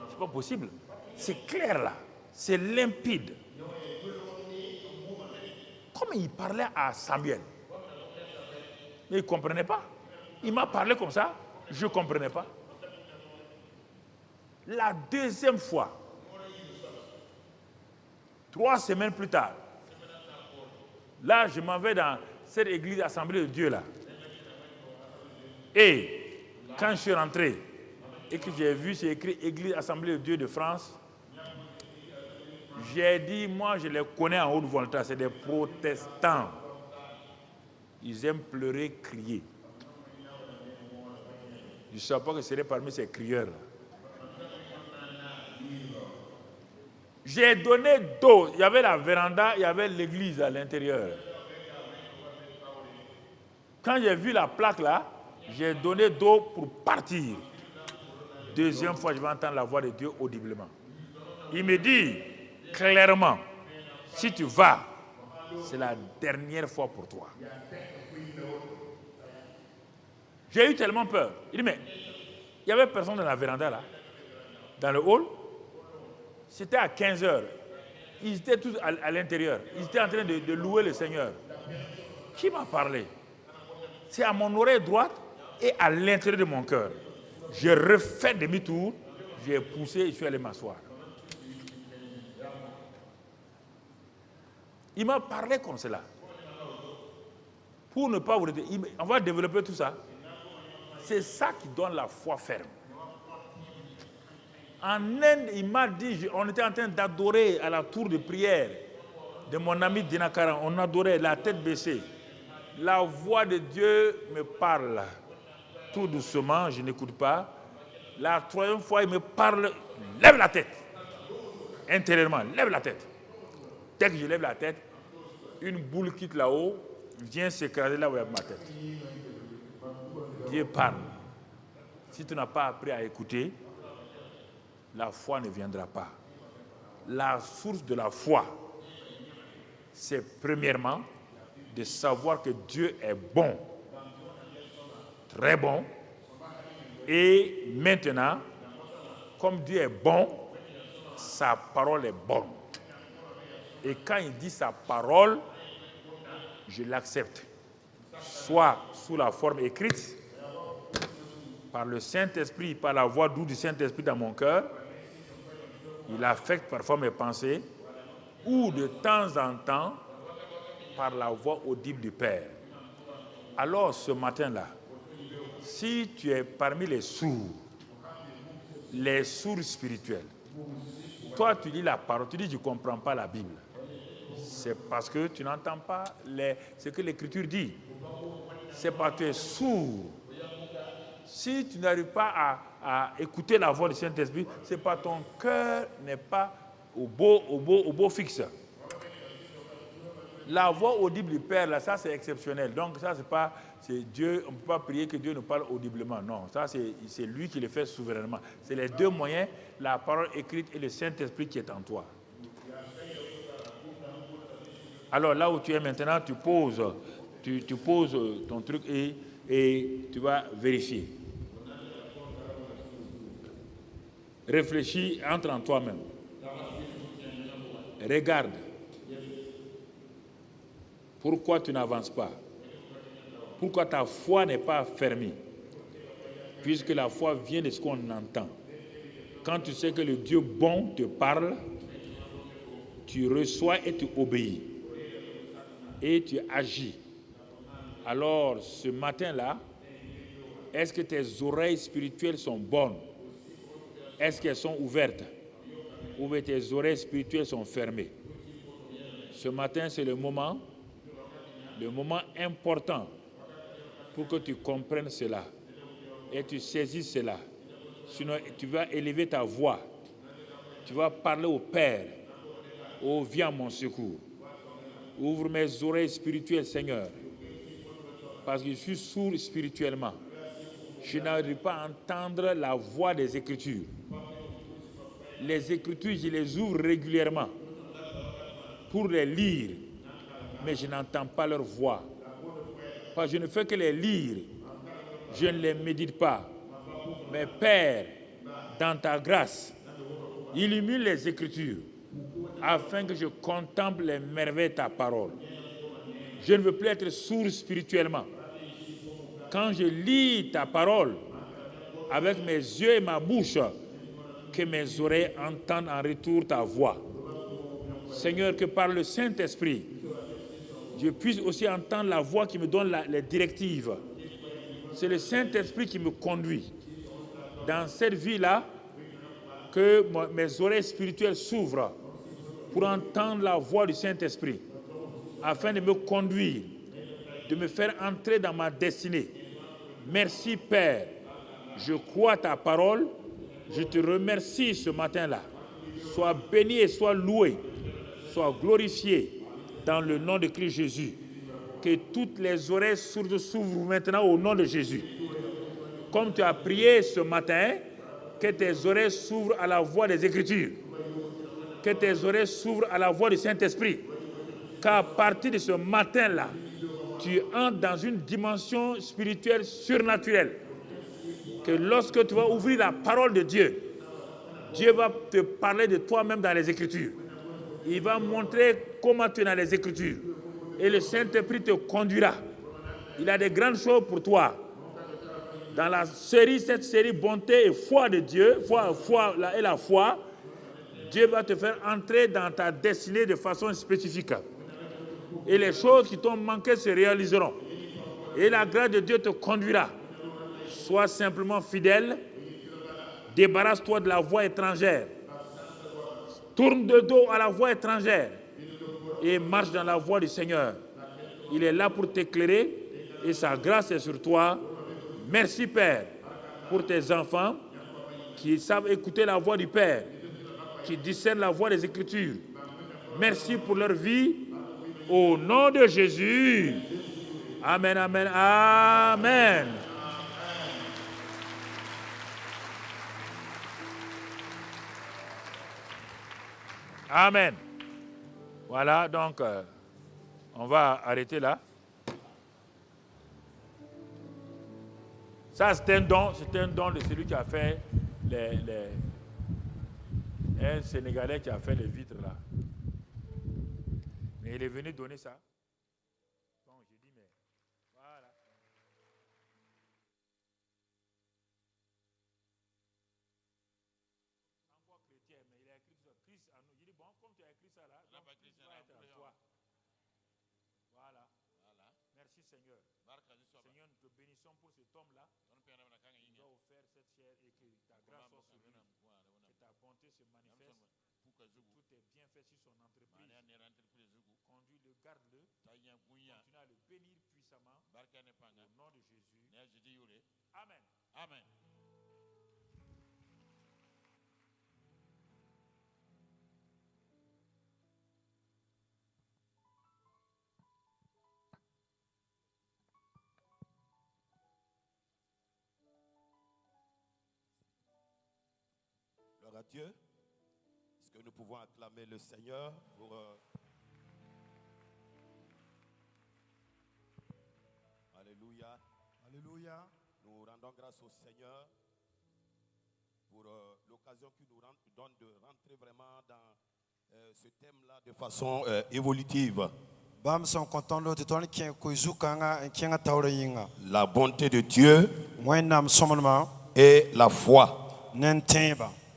C'est pas possible. C'est clair là. C'est limpide. Comme il parlait à Samuel. Mais il ne comprenait pas. Il m'a parlé comme ça, je ne comprenais pas. La deuxième fois, 3 semaines plus tard, là, je m'en vais dans cette église Assemblée de Dieu là. Et quand je suis rentré et que j'ai vu, c'est écrit Église Assemblée de Dieu de France, j'ai dit, moi je les connais en Haute-Volta, c'est des protestants. Ils aiment pleurer, crier. Je ne savais pas que ce serait parmi ces crieurs. J'ai donné d'eau. Il y avait la véranda, il y avait l'église à l'intérieur. Quand j'ai vu la plaque là, j'ai donné d'eau pour partir. Deuxième fois, je vais entendre la voix de Dieu audiblement. Il me dit clairement, si tu vas, c'est la dernière fois pour toi. J'ai eu tellement peur. Il dit, mais il n'y avait personne dans la véranda là, dans le hall. C'était à 15h. Ils étaient tous à l'intérieur. Ils étaient en train de louer le Seigneur. Qui m'a parlé? C'est à mon oreille droite et à l'intérieur de mon cœur. J'ai refait demi-tour, j'ai poussé et je suis allé m'asseoir. Il m'a parlé comme cela. Pour ne pas vous dire, on va développer tout ça. C'est ça qui donne la foi ferme. En Inde, il m'a dit, on était en train d'adorer à la tour de prière de mon ami Dinakaran. On adorait la tête baissée. La voix de Dieu me parle. Tout doucement, je n'écoute pas. La troisième fois, il me parle, lève la tête. Intérieurement, lève la tête. Dès que je lève la tête, une boule quitte là-haut, vient s'écraser là où il y a ma tête. Dieu parle. Si tu n'as pas appris à écouter, la foi ne viendra pas. La source de la foi, c'est premièrement de savoir que Dieu est bon, très bon, et maintenant, comme Dieu est bon, sa parole est bonne. Et quand il dit sa parole, je l'accepte, soit sous la forme écrite, par le Saint-Esprit, par la voix douce du Saint-Esprit dans mon cœur. Il affecte parfois mes pensées, ou de temps en temps, par la voix audible du Père. Alors, ce matin-là, si tu es parmi les sourds spirituels, toi, tu lis la parole, tu dis, je ne comprends pas la Bible. C'est parce que tu n'entends pas ce que l'Écriture dit. C'est parce que tu es sourd. Si tu n'arrives pas à écouter la voix du Saint-Esprit, c'est parce que ton cœur n'est pas au beau fixe. La voix audible du Père, là, ça c'est exceptionnel. Donc ça c'est Dieu, on ne peut pas prier que Dieu nous parle audiblement. Non, ça c'est lui qui le fait souverainement. C'est les deux moyens, la parole écrite et le Saint-Esprit qui est en toi. Alors là où tu es maintenant, tu poses ton truc et tu vas vérifier. Réfléchis, entre en toi-même. Regarde. Pourquoi tu n'avances pas? Pourquoi ta foi n'est pas fermée? Puisque la foi vient de ce qu'on entend. Quand tu sais que le Dieu bon te parle, tu reçois et tu obéis. Et tu agis. Alors, ce matin-là, est-ce que tes oreilles spirituelles sont bonnes? Est-ce qu'elles sont ouvertes? Ou tes oreilles spirituelles sont fermées? Ce matin, c'est le moment important pour que tu comprennes cela et tu saisisses cela. Sinon, tu vas élever ta voix. Tu vas parler au Père. Oh, viens à mon secours. Ouvre mes oreilles spirituelles, Seigneur. Parce que je suis sourd spirituellement. Je n'arrive pas à entendre la voix des Écritures. Les Écritures, je les ouvre régulièrement pour les lire, mais je n'entends pas leur voix. Parce que je ne fais que les lire, je ne les médite pas. Mais Père, dans ta grâce, illumine les Écritures afin que je contemple les merveilles de ta parole. Je ne veux plus être sourd spirituellement. Quand je lis ta parole avec mes yeux et ma bouche, que mes oreilles entendent en retour ta voix. Seigneur, que par le Saint-Esprit, je puisse aussi entendre la voix qui me donne les directives. C'est le Saint-Esprit qui me conduit. Dans cette vie-là, que mes oreilles spirituelles s'ouvrent pour entendre la voix du Saint-Esprit, afin de me conduire, de me faire entrer dans ma destinée. Merci Père, je crois ta parole, je te remercie ce matin-là. Sois béni et sois loué, sois glorifié dans le nom de Christ Jésus. Que toutes les oreilles sourdes s'ouvrent maintenant au nom de Jésus. Comme tu as prié ce matin, que tes oreilles s'ouvrent à la voix des Écritures. Que tes oreilles s'ouvrent à la voix du Saint-Esprit. Qu'à partir de ce matin-là, tu entres dans une dimension spirituelle surnaturelle. Que lorsque tu vas ouvrir la parole de Dieu, Dieu va te parler de toi-même dans les Écritures. Il va montrer comment tu es dans les Écritures. Et le Saint-Esprit te conduira. Il a des grandes choses pour toi. Dans cette série bonté et foi de Dieu, la foi, Dieu va te faire entrer dans ta destinée de façon spécifique. Et les choses qui t'ont manqué se réaliseront. Et la grâce de Dieu te conduira. Sois simplement fidèle. Débarrasse-toi de la voix étrangère. Tourne de dos à la voix étrangère. Et marche dans la voie du Seigneur. Il est là pour t'éclairer. Et sa grâce est sur toi. Merci Père pour tes enfants qui savent écouter la voix du Père, qui discernent la voix des Écritures. Merci pour leur vie. Au nom de Jésus. Amen, amen, amen. Amen. Voilà, donc, on va arrêter là. Ça, c'est un don de celui qui a fait un Sénégalais qui a fait les vitres là. Mais il est venu donner ça. Donc, j'ai dit, mais voilà. Encore chrétien, mais il a écrit ça. Christ en nous. J'ai dit, bon, comme tu as écrit ça là, donc Christ va être en toi. Voilà. Merci Seigneur. Seigneur, nous te bénissons pour cet homme-là. Il va offrir cette chair et que ta grâce soit sur lui. Que ta bonté se manifeste. Que tout est bien fait sur son entreprise. Conduis-le, garde-le. Continue à le bénir puissamment. Au nom de Jésus. Amen. Amen. Gloire à Dieu. Est-ce que nous pouvons acclamer le Seigneur pour... Alléluia. Alléluia. Nous rendons grâce au Seigneur pour l'occasion qu'il nous donne de rentrer vraiment dans ce thème-là de façon évolutive. La bonté de Dieu et la foi.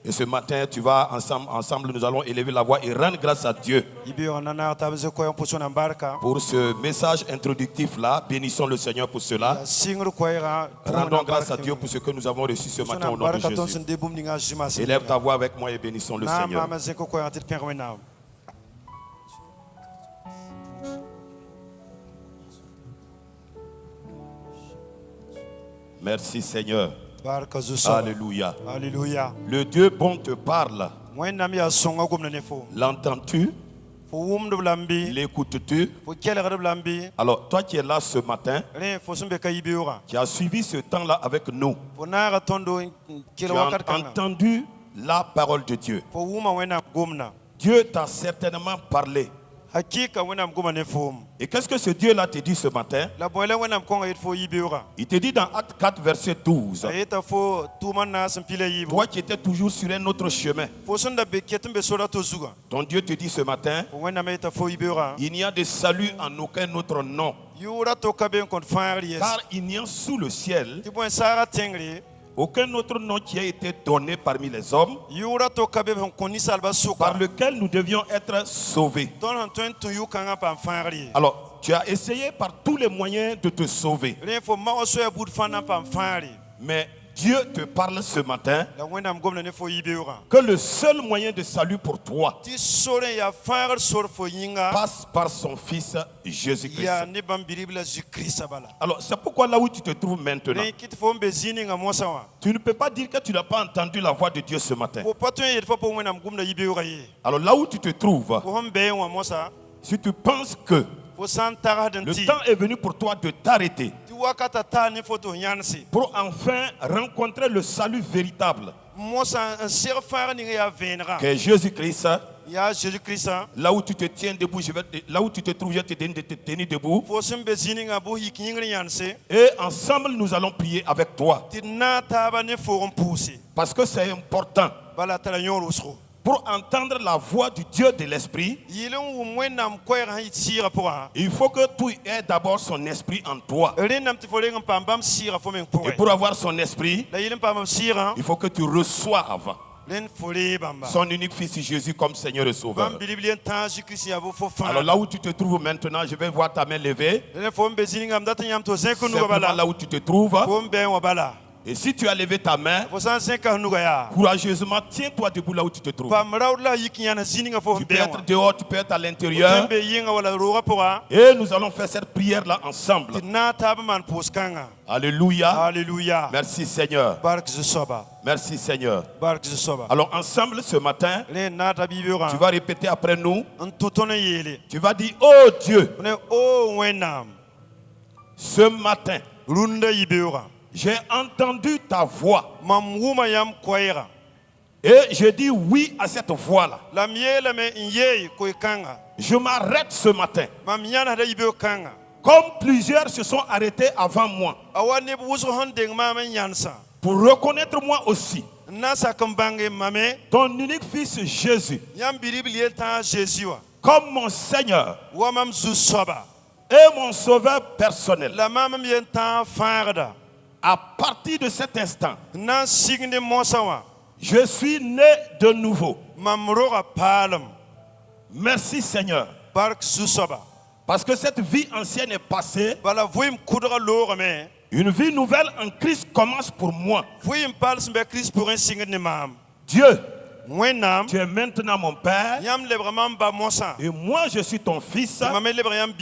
Et ce matin, tu vas ensemble, nous allons élever la voix et rendre grâce à Dieu pour ce message introductif-là. Bénissons le Seigneur pour cela. Rendons grâce à Dieu pour ce que nous avons reçu ce matin au nom de Jésus. Élève ta voix avec moi et bénissons le Seigneur. Merci Seigneur. Baraka zu soba. Alléluia. Alléluia. Le Dieu bon te parle. Wẽnnaam yaa sõnga gomda ne fo. L'entends-tu? Fo wʋmdb la n bɩ. L'écoutes-tu? Fo kelgdb la n bɩ. Alors, toi qui es là ce matin, Rẽ fo sẽn be ka yibeoogã. qui as suivi ce temps-là avec nous, Fo naaga tõndo n tu kell as wakat kãngã. entendu la parole de Dieu. Fo wʋma Wẽnnaam gomdã. Dieu t'a certainement parlé. Hakɩɩka Wẽnnaam goma ne foom. Et qu'est-ce que ce Dieu-là te dit ce matin? La bõe la Wẽnnaam kõnga yet fo yibeoogã. Il te dit dans Acte 4, verset 12, A yeta fo tʋʋma n naas n pila yiibu. toi qui étais toujours sur un autre chemin, Fo sẽn da be ket n be sora to zugã. ton Dieu te dit ce matin, Fo Wẽnnaam yeta fo yibeoogã. il n'y a de salut en aucun autre nom, Yʋʋra to ka be n kõt fãagr yes. car il n'y a sous le ciel Tɩ bõe saagã tẽngre. aucun autre nom qui a été donné parmi les hommes Yʋʋra to ka be sẽn kõ ninsalbã sʋka. par lequel nous devions être sauvés. Tõnd sẽn tõe n tũ yʋ-kãngã n paam fãagr ye. Alors, tu as essayé par tous les moyens de te sauver, Rẽ fo mao soya bud fãa na n paam fãagr ye. mais Dieu te parle ce matin La Wẽnnaam gomda ne fo yibeoogã. que le seul moyen de salut pour toi Tɩ sor n yaa fãagr sor fo yĩnga. passe par son Fils Jésus-Christ. Yaa ne bãmb bi-rib la zu-kiristã bala. Alors, c'est pourquoi là où tu te trouves maintenant, Rẽ kɩt fo n be zĩ ninga mosã wã. tu ne peux pas dire que tu n'as pas entendu la voix de Dieu ce matin. Fo pa tõe n yet fa po Wẽnnaam gomda yibeoogã ye. Alors, là où tu te trouves, Fo sẽn be wã mosã. si tu penses que Fo sã n tagsd n le tɩ. temps est venu pour toi de t'arrêter Tɩ wakata taa ne fo tɩ f yãnse. pour enfin rencontrer le salut véritable, Mosã n seg fãag ning yaa vẽenegã. que est Jésus-Christ, Yaa Jésus-Kiristã. là où tu te tiens debout, là où tu te trouves, je te donne de te tenir debout. Fo sẽn be zĩ ninga bʋ yik yĩngr yãnse. Et ensemble, nous allons prier avec toi. Tɩ d na n taaba ne foog n pʋʋse. Parce que c'est important Bala tara yõor wʋsgo. pour entendre la voix du Dieu de l'Esprit. Yɩl n wʋm Wẽnnaam koɛɛgã sẽn yɩ sɩɩgã pʋgã. Il faut que tu aies d'abord son esprit en toi. Rẽnnaam tɩ fo reng n paam bãmb sɩɩgã fo meng Et pʋgẽ. pour avoir son esprit, La yɩl n paam b sɩɩgã. il faut que tu reçoives Rẽnd fo ree bãmba. son unique Fils Jésus comme Seigneur et Sauveur. Bãmb bilib yen tãag Jésus-Kirist yaa bo fo Alors fãa. là où tu te trouves maintenant, je vais voir ta main levée. Rẽnd fo n be zĩ ninga m dat n yãmb tɩ f zẽk n nuga Simplement bala. là où tu te trouves. Fo n bɛ n wã bala. Et si tu as levé ta main, Fo sã n zẽka f nuga yaa. courageusement, tiens-toi debout là où tu te trouves. Paam raood la yik yãna zĩ ninga fo f Tu peux bɛ être wã. dehors, tu peux être à Fo tõe n l'intérieur. be yɩnga wala roogã pʋga. Et nous allons faire cette prière-là ensemble. Tɩ d na n taab n maan pʋʋs-kãngã. Alléluia. Alléluia. Merci Seigneur. Bark zu-soaba. Merci Seigneur. Bark zu-soaba. Alors ensemble ce matin, Rẽnd naata bibeoogã. tu vas répéter après nous. N tʋ tõnd n yeele. Tu vas dire, oh Dieu, Ne o Wẽnnaam. ce matin, Rũndã yibeoogã. j'ai entendu ta voix. Mam wʋma yãmb koɛɛgã. Et je dis oui à cette voix-là. La m yeelame n yeey koe-kãngã. Je m'arrête ce matin. Mam yãnsda yibeoog-kãngã. Comme plusieurs se sont arrêtés avant moi. A wa neb wʋsg sẽn deng maam n yãnsã. Pour reconnaître moi aussi N na n sak n bãnge mame. ton unique Fils Jésus Yãmb bi-ribl yel tãag Zeezi wã. comme mon Seigneur Wa mam zu-soaba. et mon Sauveur personnel. La maam m yen tãag fãagda. À partir de cet instant, N na n sigend mosã wã. je suis né de nouveau. Mam roga paalem. Merci Seigneur. Bark zu-soaba. Parce que cette vie ancienne est passée. Bala vɩɩm kʋdga loogame. Une vie nouvelle en Christ commence pour moi. Vɩɩm paal sẽn be Kirist pʋgẽ sɩngd ne maam. Dieu, Wẽnnaam. tu es maintenant mon Père Yãmb lebga mam ba mosã. et moi je suis ton Fils. Mam me lebg yãmb